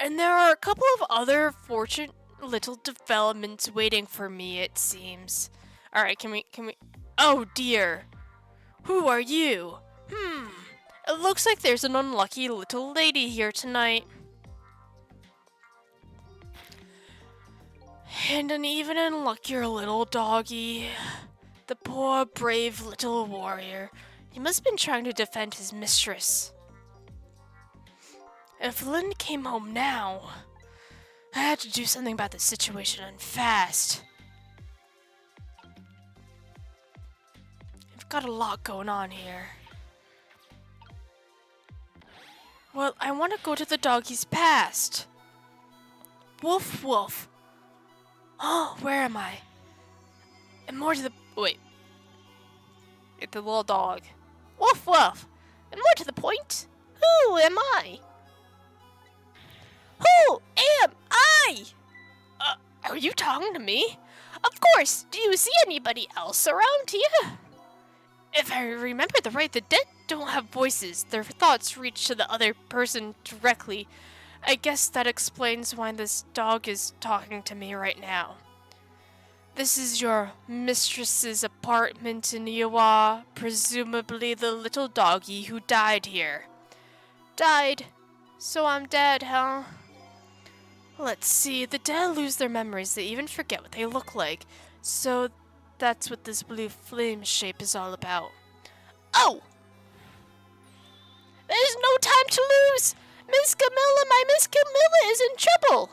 And there are a couple of other fortunate little developments waiting for me, it seems. Alright, can we... Oh dear. Who are you? It looks like there's an unlucky little lady here tonight. And an even unluckier little doggy. The poor, brave little warrior. He must have been trying to defend his mistress. If Lynn came home now, I had to do something about the situation and fast. I've got a lot going on here. Well, I want to go to the doggy's past. Woof woof. Oh, where am I? And more to the... Wait. It's the little dog. Woof woof. And more to the point, who am I? Who am I? Are you talking to me? Of course. Do you see anybody else around here? If I remember the right, the dead don't have voices. Their thoughts reach to the other person directly. I guess that explains why this dog is talking to me right now. This is your mistress's apartment and you are presumably the little doggy who died here. Died. So I'm dead, huh? Let's see, the dead lose their memories, they even forget what they look like. So that's what this blue flame shape is all about. Oh! There's no time to lose! Miss Camilla, my Miss Camilla is in trouble!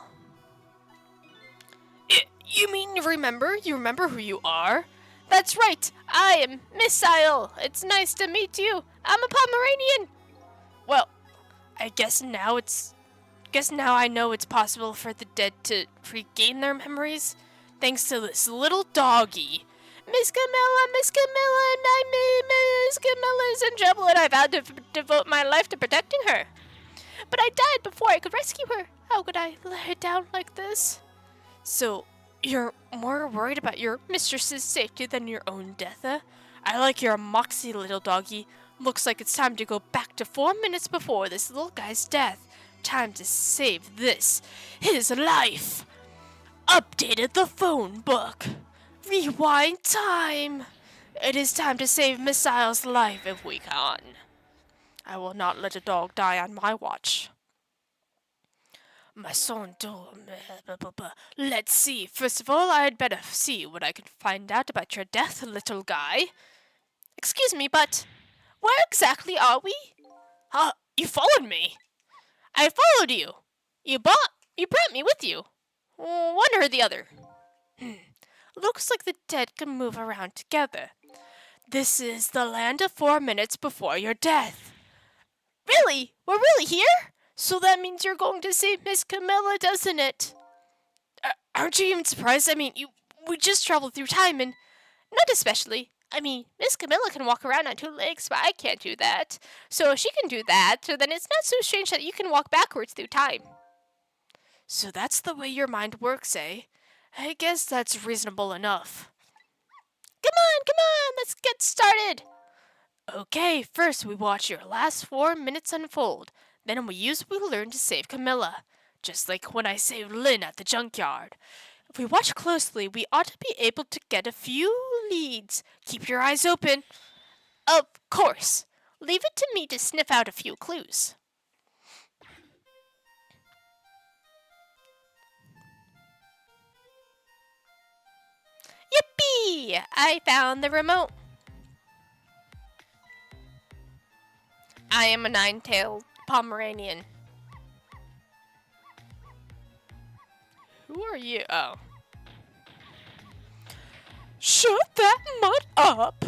You mean you remember? You remember who you are? That's right, I am Missile. It's nice to meet you. I'm a Pomeranian. Well, I guess now I know it's possible for the dead to regain their memories, thanks to this little doggy. Miss Camilla, and Miss Camilla is in trouble and I've had to devote my life to protecting her. But I died before I could rescue her. How could I let her down like this? So, you're more worried about your mistress's safety than your own death, eh? I like your moxie, little doggy. Looks like it's time to go back to 4 minutes before this little guy's death. Time to save his life. Updated the phone book. Rewind time. It is time to save Missile's life if we can. I will not let a dog die on my watch. My son told me. Let's see. First of all, I'd better see what I can find out about your death, little guy. Excuse me, but where exactly are we? You followed me. I followed you. You brought me with you. One or the other. Looks like the dead can move around together. This is the land of 4 minutes before your death. Really? We're really here? So that means you're going to save Miss Camilla, doesn't it? Aren't you even surprised? I mean, we just traveled through time and... Not especially. I mean, Miss Camilla can walk around on 2 legs, but I can't do that. So if she can do that, so then it's not so strange that you can walk backwards through time. So that's the way your mind works, eh? I guess that's reasonable enough. Come on, let's get started. Okay, first we watch your last 4 minutes unfold. Then we use what we learned to save Camilla. Just like when I saved Lynn at the junkyard. If we watch closely, we ought to be able to get a few leads. Keep your eyes open. Of course. Leave it to me to sniff out a few clues. Yippee! I found the remote. I am a 9-tailed Pomeranian. Who are you? Oh. Shut that mutt up!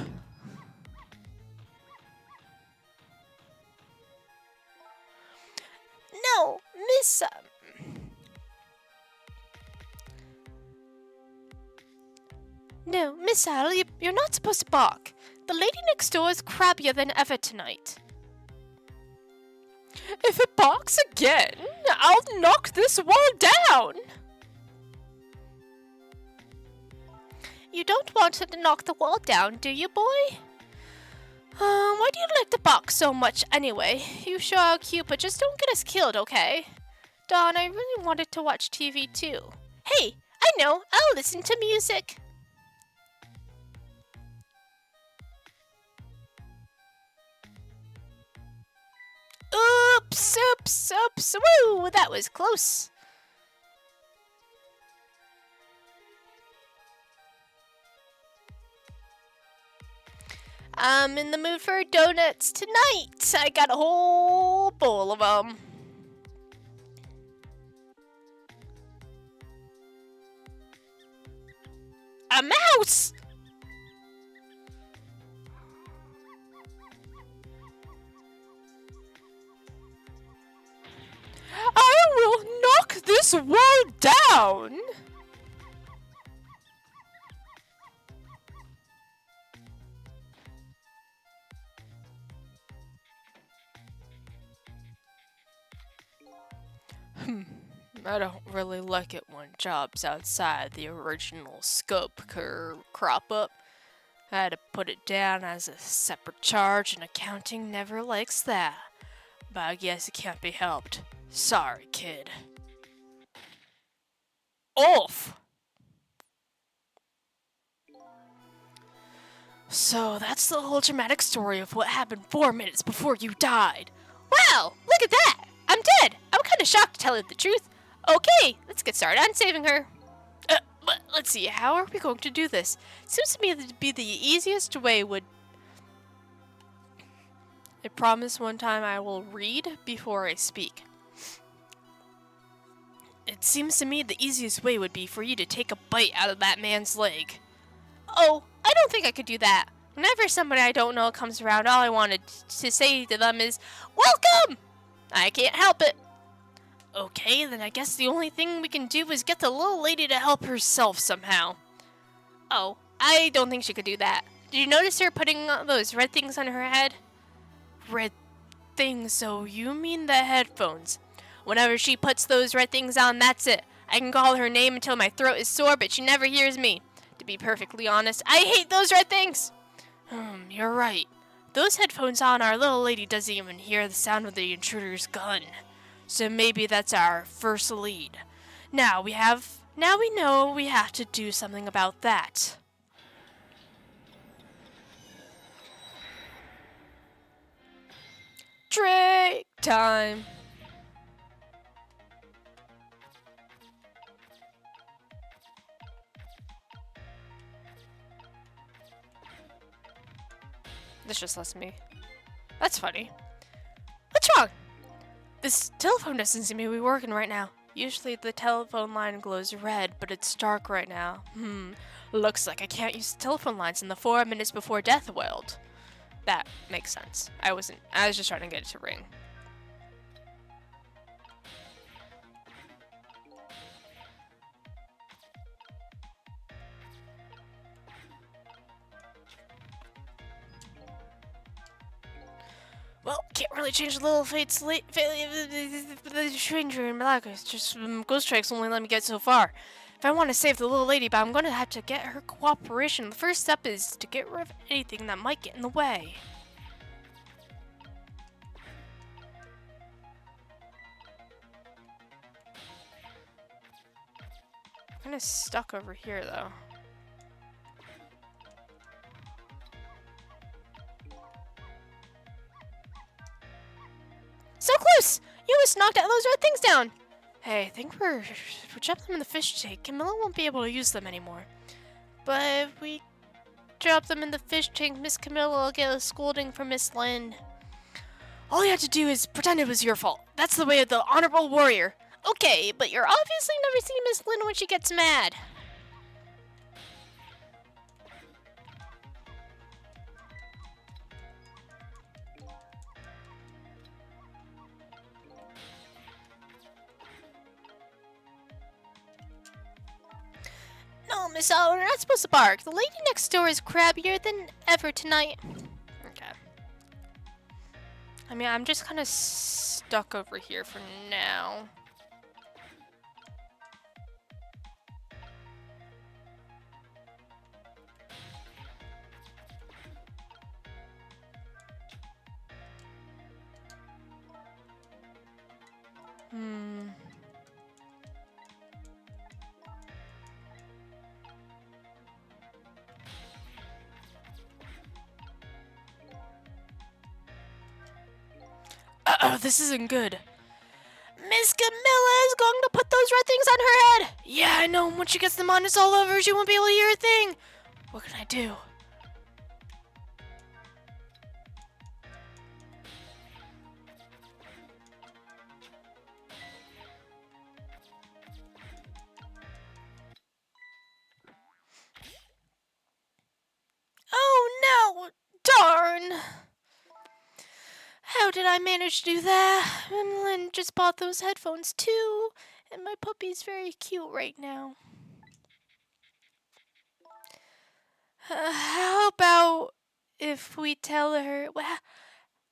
No, Miss... No, Miss Al, you're not supposed to bark. The lady next door is crabbier than ever tonight. If it barks again, I'll knock this wall down! You don't want her to knock the wall down, do you, boy? Why do you like to bark so much anyway? You sure are cute, but just don't get us killed, okay? Dawn, I really wanted to watch TV too. Hey, I know, I'll listen to music. Oops, woo, that was close. I'm in the mood for donuts tonight. I got a whole bowl of them. A mouse! down. I don't really like it when jobs outside the original scope crop up. I had to put it down as a separate charge, and accounting never likes that. But I guess it can't be helped. Sorry, kid. Off! So that's the whole dramatic story of what happened 4 minutes before you died. Wow, look at that! I'm dead! I'm kinda shocked to tell you the truth. Okay, let's get started on saving her. But let's see, how are we going to do this? Seems to me to be the easiest way would... I promise one time I will read before I speak. It seems to me the easiest way would be for you to take a bite out of that man's leg. Oh, I don't think I could do that. Whenever somebody I don't know comes around, all I wanted to say to them is, "Welcome!" I can't help it. Okay, then I guess the only thing we can do is get the little lady to help herself somehow. Oh, I don't think she could do that. Did you notice her putting those red things on her head? Red things, so you mean the headphones. Whenever she puts those red things on, that's it. I can call her name until my throat is sore, but she never hears me. To be perfectly honest, I hate those red things! You're right. Those headphones on, our little lady doesn't even hear the sound of the intruder's gun. So maybe that's our first lead. Now we know we have to do something about that. Trick time. This just lets me. That's funny. What's wrong? This telephone doesn't seem to be working right now. Usually the telephone line glows red, but it's dark right now. Looks like I can't use the telephone lines in the 4 minutes before death world. That makes sense. I was just trying to get it to ring. Well, can't really change the little fate's the stranger in black. It's just ghost strikes only let me get so far. If I want to save the little lady, but I'm going to have to get her cooperation. The first step is to get rid of anything that might get in the way. I'm kind of stuck over here, though. So close! You almost knocked out those red things down! Hey, I think we dropped them in the fish tank. Camilla won't be able to use them anymore. But if we drop them in the fish tank, Miss Camilla will get a scolding from Miss Lynn. All you have to do is pretend it was your fault. That's the way of the honorable warrior. Okay, but you're obviously never seen Miss Lynn when she gets mad. No, Miss Oliver, you're not supposed to bark. The lady next door is crabbier than ever tonight. Okay. I mean, I'm just kind of stuck over here for now. Uh-oh, this isn't good. Miss Camilla is going to put those red things on her head! Yeah, I know. Once she gets them on, it's all over. She won't be able to hear a thing. What can I do? Oh no! Darn! How did I manage to do that? And Lynn just bought those headphones too. And my puppy's very cute right now. How about if we tell her... Well,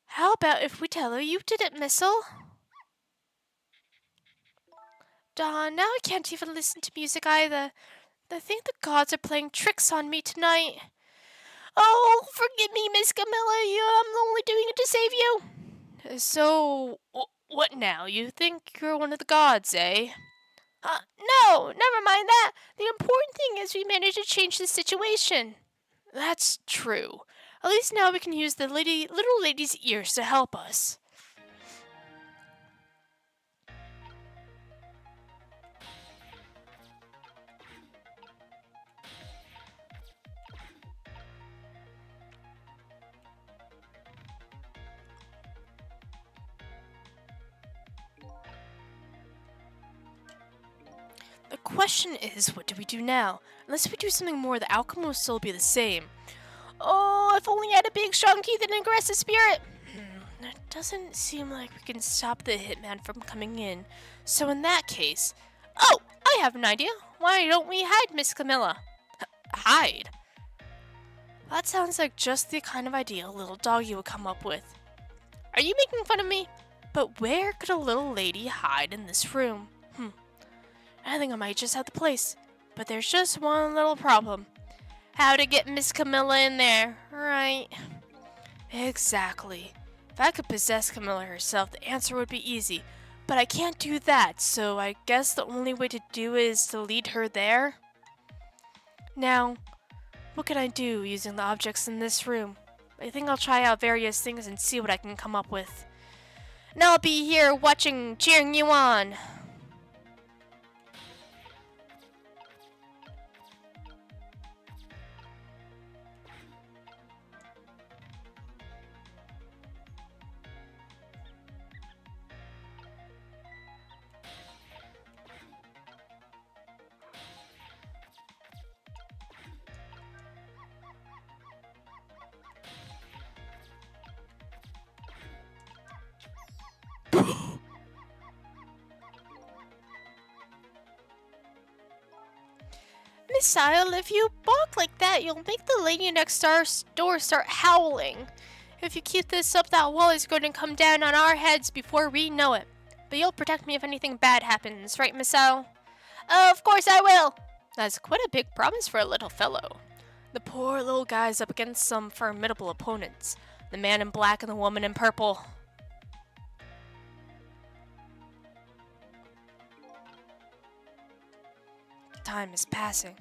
how about if we tell her you did it, Missile? Dawn, now I can't even listen to music either. I think the gods are playing tricks on me tonight. Oh, forgive me, Miss Camilla. I'm only doing it to save you. So, what now? You think you're one of the gods, eh? No, never mind that. The important thing is we managed to change the situation. That's true. At least now we can use the little lady's ears to help us. The question is, what do we do now? Unless we do something more, the outcome will still be the same. Oh, if only I had a big, strong teeth and an aggressive spirit. It doesn't seem like we can stop the hitman from coming in. So in that case... Oh, I have an idea. Why don't we hide, Miss Camilla? Hide? That sounds like just the kind of idea a little doggy would come up with. Are you making fun of me? But where could a little lady hide in this room? I think I might just have the place. But there's just one little problem. How to get Miss Camilla in there, right? Exactly. If I could possess Camilla herself, the answer would be easy. But I can't do that, so I guess the only way to do it is to lead her there? Now, what can I do using the objects in this room? I think I'll try out various things and see what I can come up with. And I'll be here watching, cheering you on. Missile, if you bark like that, you'll make the lady next door start howling. If you keep this up, that wall is going to come down on our heads before we know it. But you'll protect me if anything bad happens, right, Missile? Of course I will! That's quite a big promise for a little fellow. The poor little guy's up against some formidable opponents. The man in black and the woman in purple. Time is passing.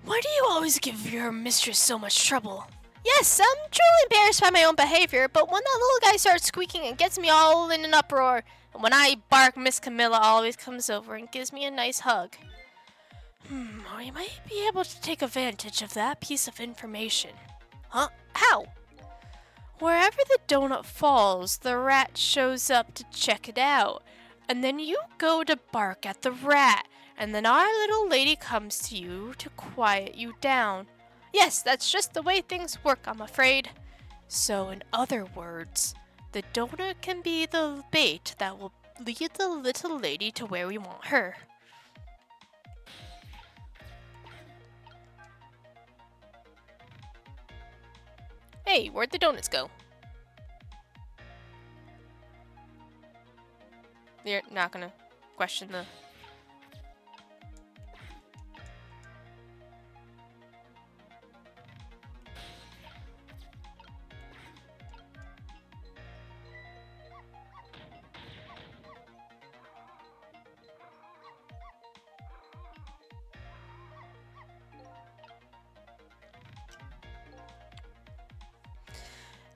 Why do you always give your mistress so much trouble? Yes, I'm truly embarrassed by my own behavior, but when that little guy starts squeaking, it gets me all in an uproar. And when I bark, Miss Camilla always comes over and gives me a nice hug. We might be able to take advantage of that piece of information. Huh? How? Wherever the donut falls, the rat shows up to check it out. And then you go to bark at the rat. And then our little lady comes to you to quiet you down. Yes, that's just the way things work, I'm afraid. So, in other words, the donut can be the bait that will lead the little lady to where we want her. Hey, where'd the donuts go? You're not gonna question the...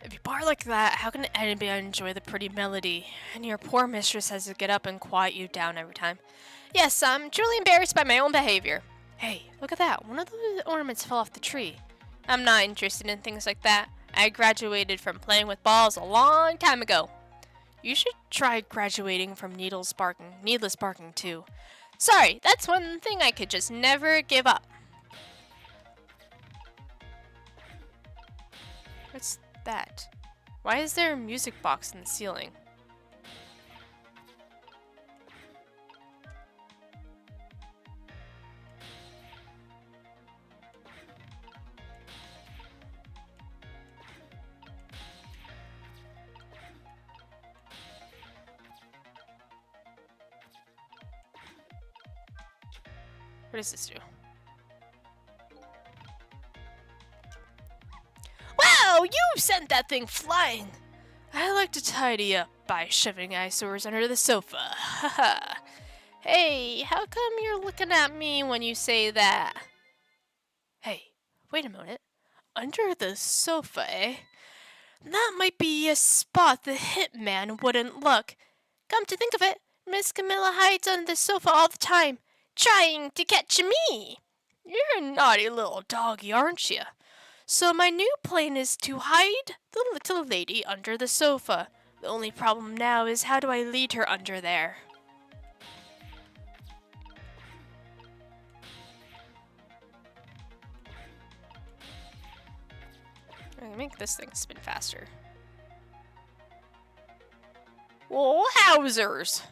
If you bark like that, how can anybody enjoy the pretty melody? And your poor mistress has to get up and quiet you down every time. Yes, I'm truly embarrassed by my own behavior. Hey, look at that. One of those ornaments fell off the tree. I'm not interested in things like that. I graduated from playing with balls a long time ago. You should try graduating from needless barking too. Sorry, that's one thing I could just never give up. What's that? Why is there a music box in the ceiling? What does this do? Wow, you sent that thing flying! I like to tidy up by shoving eyesores under the sofa. Haha. Hey, how come you're looking at me when you say that? Hey, wait a minute. Under the sofa, eh? That might be a spot the hitman wouldn't look. Come to think of it, Miss Camilla hides under the sofa all the time, trying to catch me. You're a naughty little doggy, aren't you? So my new plan is to hide the little lady under the sofa. The only problem now is how do I lead her under there? I'm gonna make this thing spin faster. Whoa, Howsers!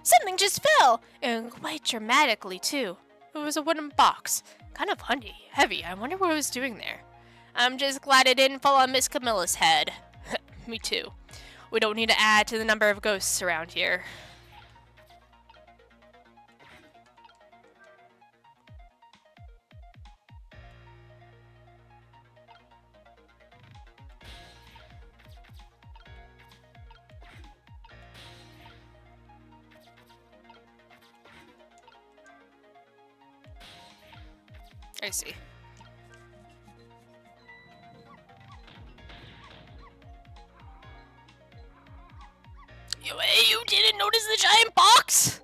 Something just fell! And quite dramatically, too. It was a wooden box. Kind of heavy. I wonder what it was doing there. I'm just glad it didn't fall on Miss Camilla's head. Me too. We don't need to add to the number of ghosts around here. I see. You didn't notice the giant box?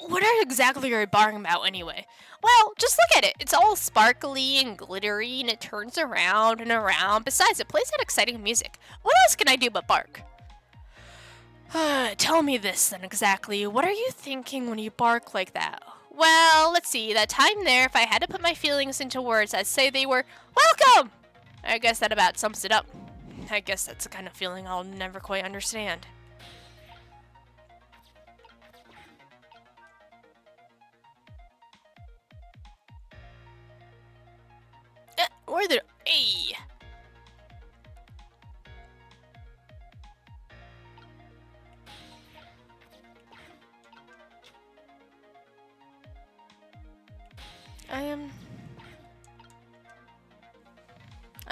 What exactly are you barking about anyway? Well, just look at it. It's all sparkly and glittery, and it turns around and around. Besides, it plays that exciting music. What else can I do but bark? Tell me this then exactly. What are you thinking when you bark like that? Well, let's see. That time there, if I had to put my feelings into words, I'd say they were welcome! I guess that about sums it up. I guess that's the kind of feeling I'll never quite understand. Where the... Hey!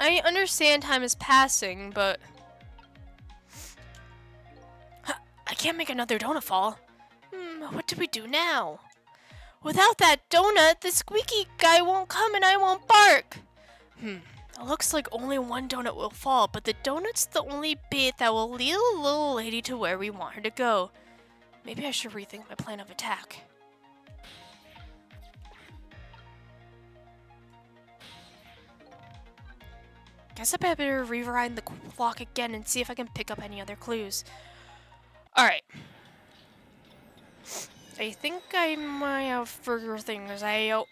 I understand time is passing, but... I can't make another donut fall. What do we do now? Without that donut, the squeaky guy won't come and I won't bark. It looks like only one donut will fall, but the donut's the only bit that will lead the little lady to where we want her to go. Maybe I should rethink my plan of attack. Guess I better rewind the clock again and see if I can pick up any other clues. Alright. I think I might have further things out.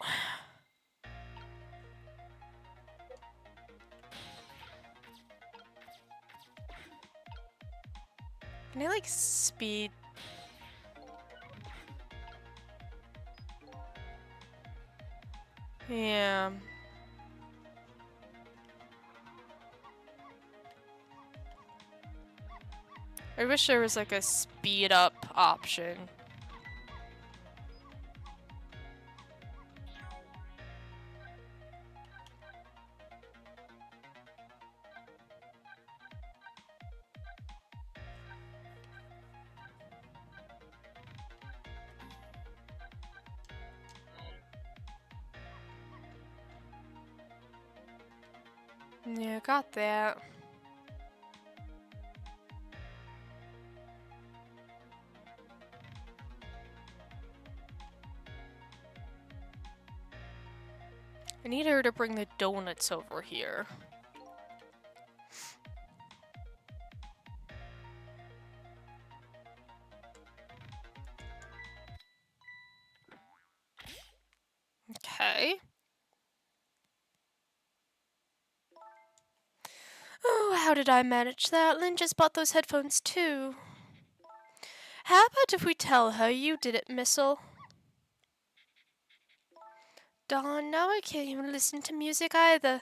Can I, like, speed? Yeah. I wish there was, like, a speed up option. Yeah, got that. I need her to bring the donuts over here. Okay. Oh, how did I manage that? Lynn just bought those headphones too. How about if we tell her you did it, Missile? Darn, now I can't even listen to music either.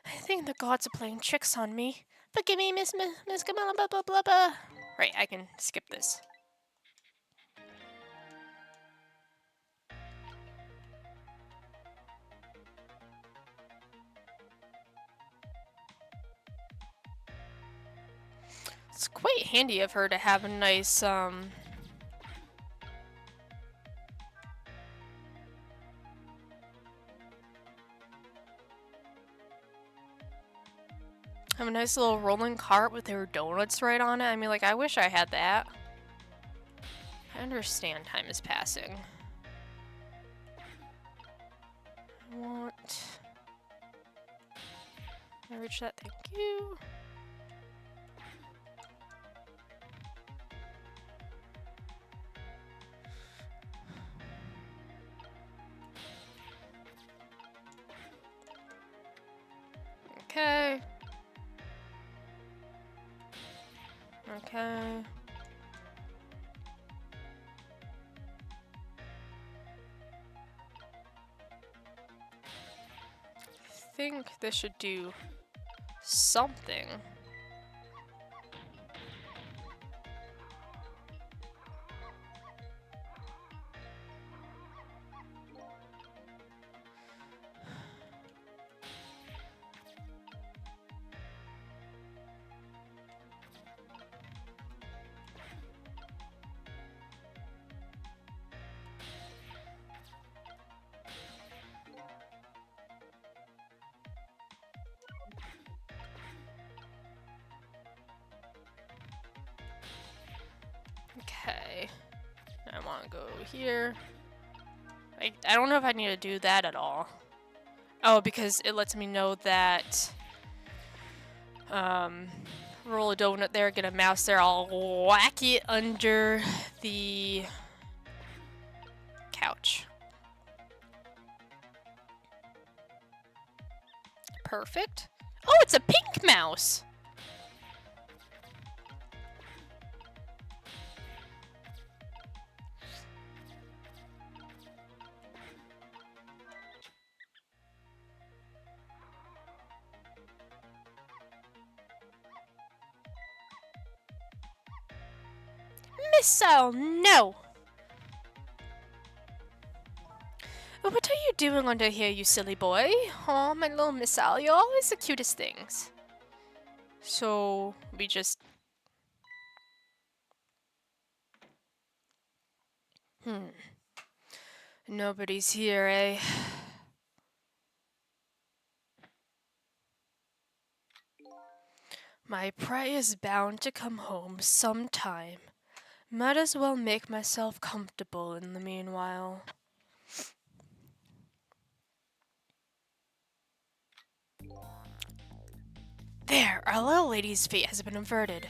I think the gods are playing tricks on me. Forgive me, Miss Camilla, blah, blah, blah, blah. Right, I can skip this. It's quite handy of her to have a nice, have a nice little rolling cart with her donuts right on it. I mean, like, I wish I had that. I understand time is passing. What? Can I reach that? Thank you. Okay. Okay. I think this should do something. Okay. I want to go here. I don't know if I need to do that at all. Oh, because it lets me know that roll a donut there, get a mouse there, I'll whack it under the couch. Perfect. Oh, it's a pink mouse! Missile, no! What are you doing under here, you silly boy? Oh, my little missile, you're always the cutest things. So, we just... Nobody's here, eh? My prey is bound to come home sometime. Might as well make myself comfortable in the meanwhile. There, our little lady's fate has been averted.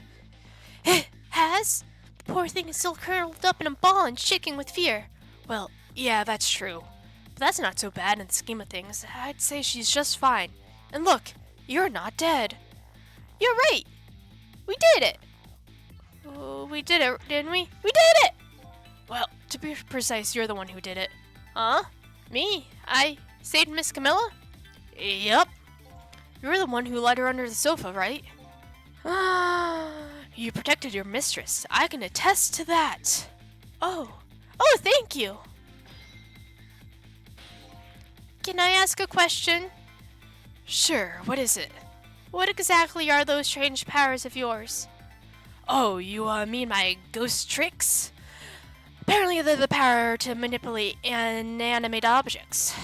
It has? The poor thing is still curled up in a ball and shaking with fear. Well, yeah, that's true. But that's not so bad in the scheme of things. I'd say she's just fine. And look, you're not dead. You're right. We did it. Oh, we did it, didn't we? We did it! Well, to be precise, you're the one who did it. Huh? Me? I saved Miss Camilla? Yup. You're the one who let her under the sofa, right? You protected your mistress. I can attest to that. Oh, thank you. Can I ask a question? Sure, what is it? What exactly are those strange powers of yours? Oh, you mean my ghost tricks? Apparently they're the power to manipulate inanimate objects.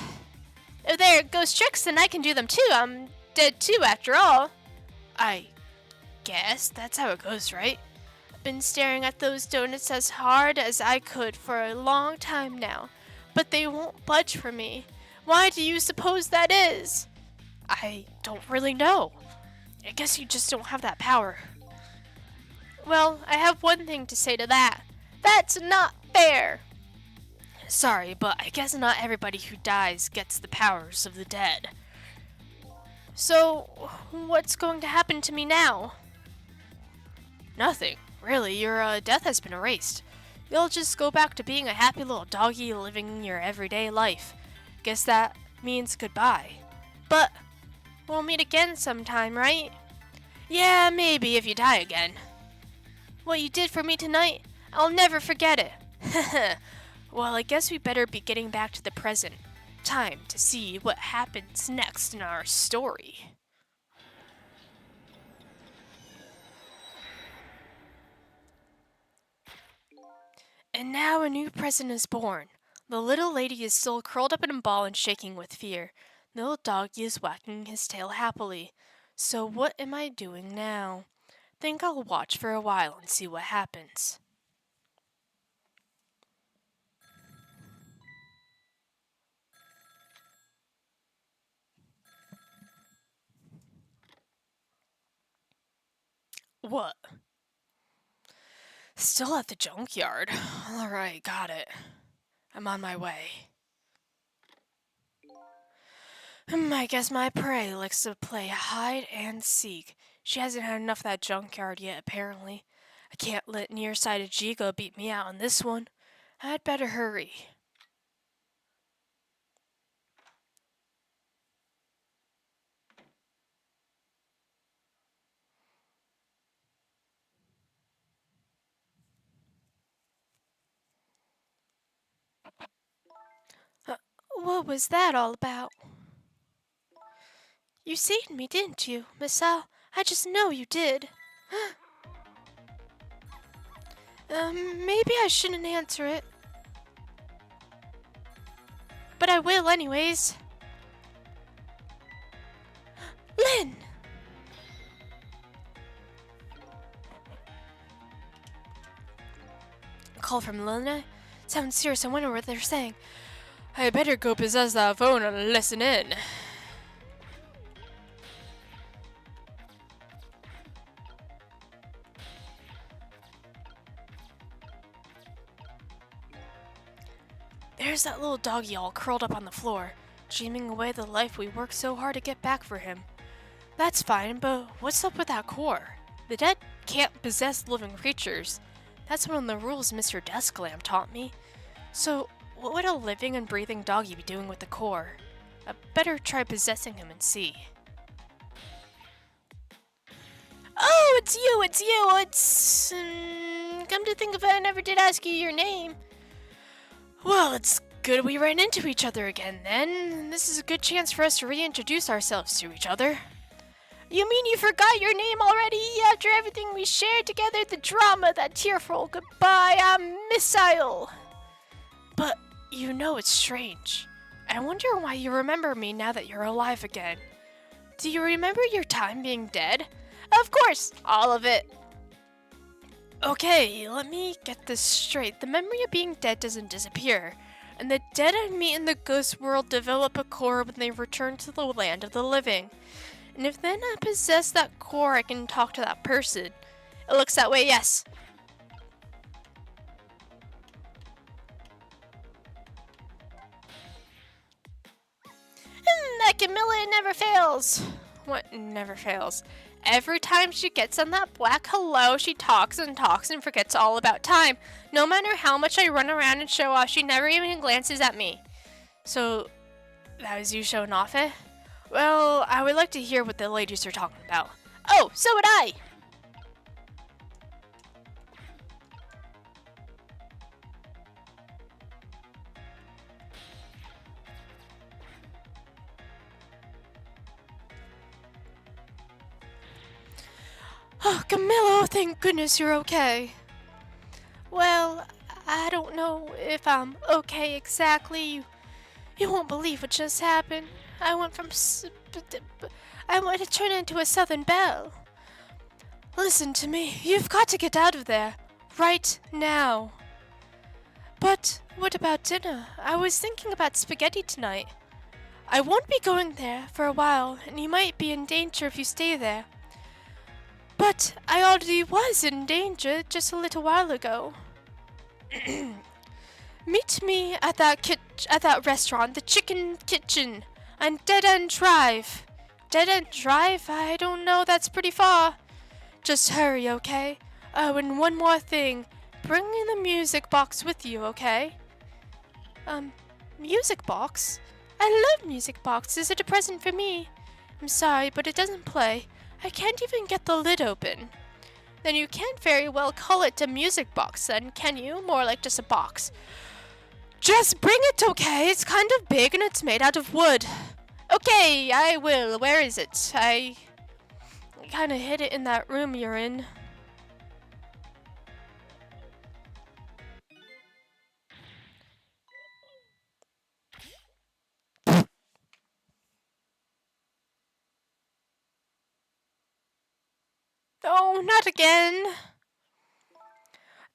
If they're ghost tricks, then I can do them too. I'm dead too, after all. I guess that's how it goes, right? I've been staring at those donuts as hard as I could for a long time now, but they won't budge for me. Why do you suppose that is? I don't really know. I guess you just don't have that power. Well, I have one thing to say to that. That's not fair! Sorry, but I guess not everybody who dies gets the powers of the dead. So, what's going to happen to me now? Nothing. Really, your death has been erased. You'll just go back to being a happy little doggy living your everyday life. Guess that means goodbye. But We'll meet again sometime, right? Yeah, maybe if you die again. What you did for me tonight, I'll never forget it. Well, I guess we better be getting back to the present. Time to see what happens next in our story. And now a new present is born. The little lady is still curled up in a ball and shaking with fear. The little doggy is wagging his tail happily. So what am I doing now? Think I'll watch for a while and see what happens. What? Still at the junkyard. Alright, got it. I'm on my way. I guess my prey likes to play hide and seek. She hasn't had enough of that junkyard yet, apparently. I can't let nearsighted Jigo beat me out on this one. I'd better hurry. What was that all about? You seen me, didn't you, Miss Al? I just know you did. Maybe I shouldn't answer it. But I will anyways. Lynn! A call from Lena? Sounds serious, I wonder what they're saying. I better go possess that phone and listen in. There's that little doggy all curled up on the floor, dreaming away the life we worked so hard to get back for him. That's fine, but what's up with that core? The dead can't possess living creatures. That's one of the rules Mr. Desklamp taught me. So, what would a living and breathing doggy be doing with the core? I better try possessing him and see. Oh, it's you! Come to think of it, I never did ask you your name. Well, it's good we ran into each other again, then. This is a good chance for us to reintroduce ourselves to each other. You mean you forgot your name already? After everything we shared together, the drama, that tearful goodbye, I'm Missile. But you know it's strange. I wonder why you remember me now that you're alive again. Do you remember your time being dead? Of course, all of it. Okay, let me get this straight. The memory of being dead doesn't disappear, and the dead I meet in the ghost world develop a core when they return to the land of the living. And if then I possess that core, I can talk to that person. It looks that way, yes. That Camilla never fails. What never fails? Every time she gets on that black hello, she talks and talks and forgets all about time. No matter how much I run around and show off, she never even glances at me. So, that was you showing off, eh? Well, I would like to hear what the ladies are talking about. Oh, so would I! Oh, Camillo, thank goodness you're okay. Well, I don't know if I'm okay exactly. You won't believe what just happened. I went to turn into a Southern Belle. Listen to me. You've got to get out of there. Right now. But what about dinner? I was thinking about spaghetti tonight. I won't be going there for a while, and you might be in danger if you stay there. But I already was in danger just a little while ago. Meet me at that restaurant, the Chicken Kitchen, on Dead End Drive. Dead End Drive? I don't know, that's pretty far. Just hurry, okay? Oh, and one more thing. Bring in the music box with you, okay? Music box? I love music box. Is it a present for me? I'm sorry, but it doesn't play. I can't even get the lid open. Then you can't very well call it a music box then, can you? More like just a box. Just bring it, okay? It's kind of big and it's made out of wood. Okay, I will. Where is it? I kind of hid it in that room you're in. Oh, not again.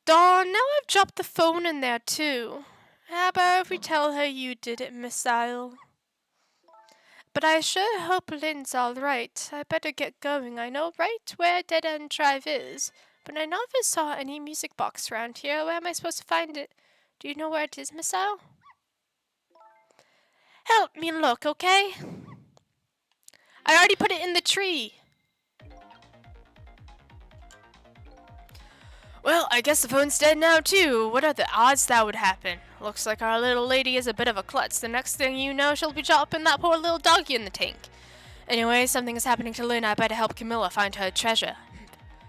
Dawn, now I've dropped the phone in there too. How about if we tell her you did it, Missile? But I sure hope Lynn's alright. I better get going. I know right where Dead End Drive is, but I never saw any music box around here. Where am I supposed to find it? Do you know where it is, Missile? Help me look, okay? I already put it in the tree. Well, I guess the phone's dead now too. What are the odds that would happen? Looks like our little lady is a bit of a klutz. The next thing you know, she'll be dropping that poor little doggy in the tank. Anyway, something is happening to Lynn. I better help Camilla find her treasure.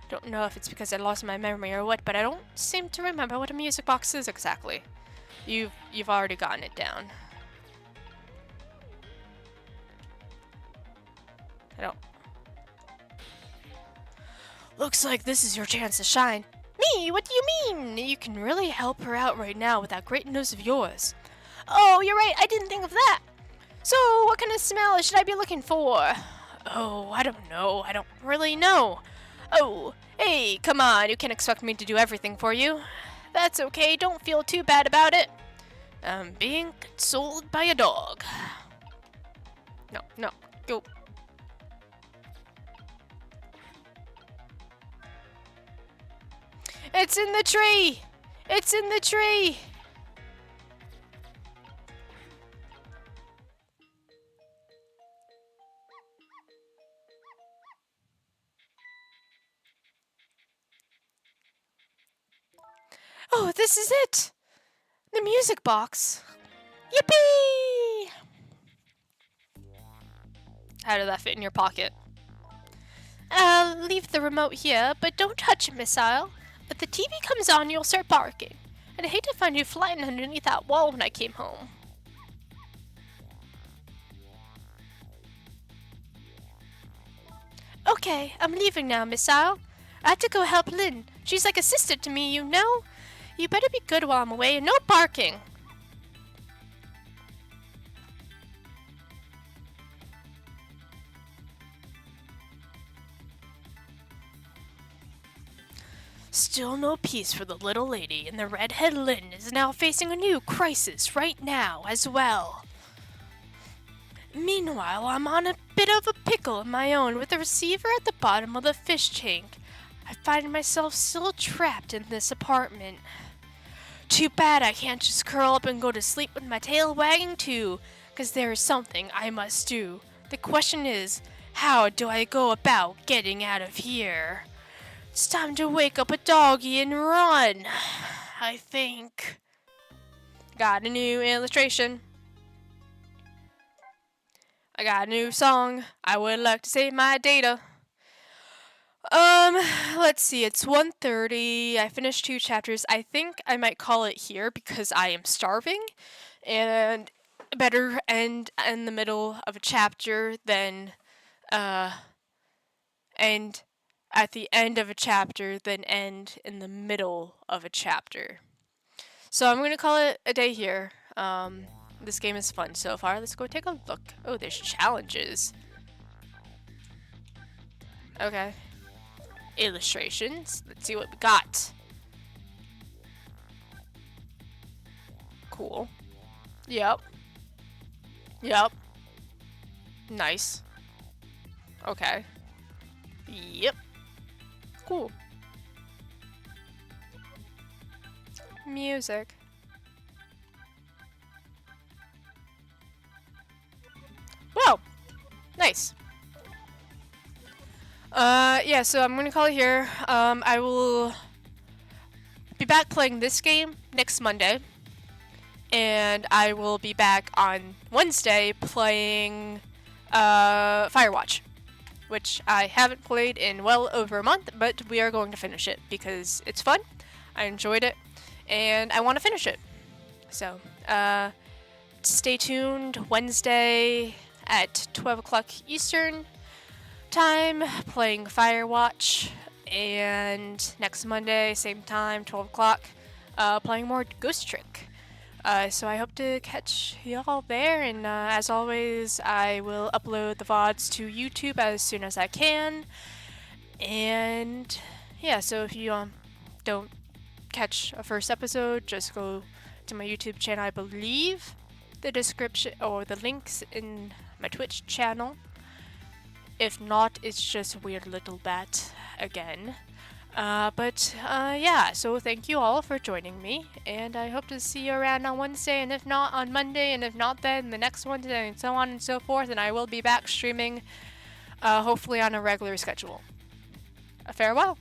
Don't know if it's because I lost my memory or what, but I don't seem to remember what a music box is exactly. You've already gotten it down. I don't. Looks like this is your chance to shine. Me? What do you mean? You can really help her out right now with that great nose of yours. Oh, you're right. I didn't think of that. So, what kind of smell should I be looking for? Oh, I don't know. I don't really know. Oh, hey, come on. You can't expect me to do everything for you. That's okay. Don't feel too bad about it. I'm being consoled by a dog. No, go. It's in the tree! It's in the tree! Oh, this is it! The music box. Yippee! How did that fit in your pocket? I'll leave the remote here, but don't touch it, Missile. If the TV comes on, you'll start barking. I'd hate to find you flying underneath that wall when I came home. Okay, I'm leaving now, Missile. I have to go help Lynn. She's like a sister to me, you know? You better be good while I'm away and no barking. Still no peace for the little lady, and the redhead Lynn is now facing a new crisis right now as well. Meanwhile, I'm on a bit of a pickle of my own with the receiver at the bottom of the fish tank. I find myself still trapped in this apartment. Too bad I can't just curl up and go to sleep with my tail wagging too, 'cause there is something I must do. The question is, how do I go about getting out of here? It's time to wake up a doggy and run, I think. Got a new illustration. I got a new song. I would like to save my data. Let's see. It's 1:30. I finished 2 chapters. I think I might call it here because I am starving, and better end in the middle of a chapter than end at the end of a chapter than end in the middle of a chapter. So I'm gonna call it a day here. This game is fun so far. Let's go take a look. Oh, there's challenges. Okay. Illustrations. Let's see what we got. Cool. Yep. Nice. Okay. Yep. Cool. Music. Wow. Nice. Yeah, so I'm gonna call it here. I will be back playing this game next Monday. And I will be back on Wednesday playing Firewatch, which I haven't played in well over a month, but we are going to finish it because it's fun. I enjoyed it, and I want to finish it. So, stay tuned. Wednesday at 12 o'clock Eastern time, playing Firewatch, and next Monday, same time, 12 o'clock, playing more Ghost Trick. So I hope to catch y'all there, and as always, I will upload the VODs to YouTube as soon as I can. And yeah, so if you don't catch a first episode, just go to my YouTube channel. I believe the description or the links in my Twitch channel. If not, it's just Weird Little Bat again. Yeah, so thank you all for joining me, and I hope to see you around on Wednesday, and if not, on Monday, and if not, then the next Wednesday, and so on and so forth, and I will be back streaming, hopefully on a regular schedule. Farewell!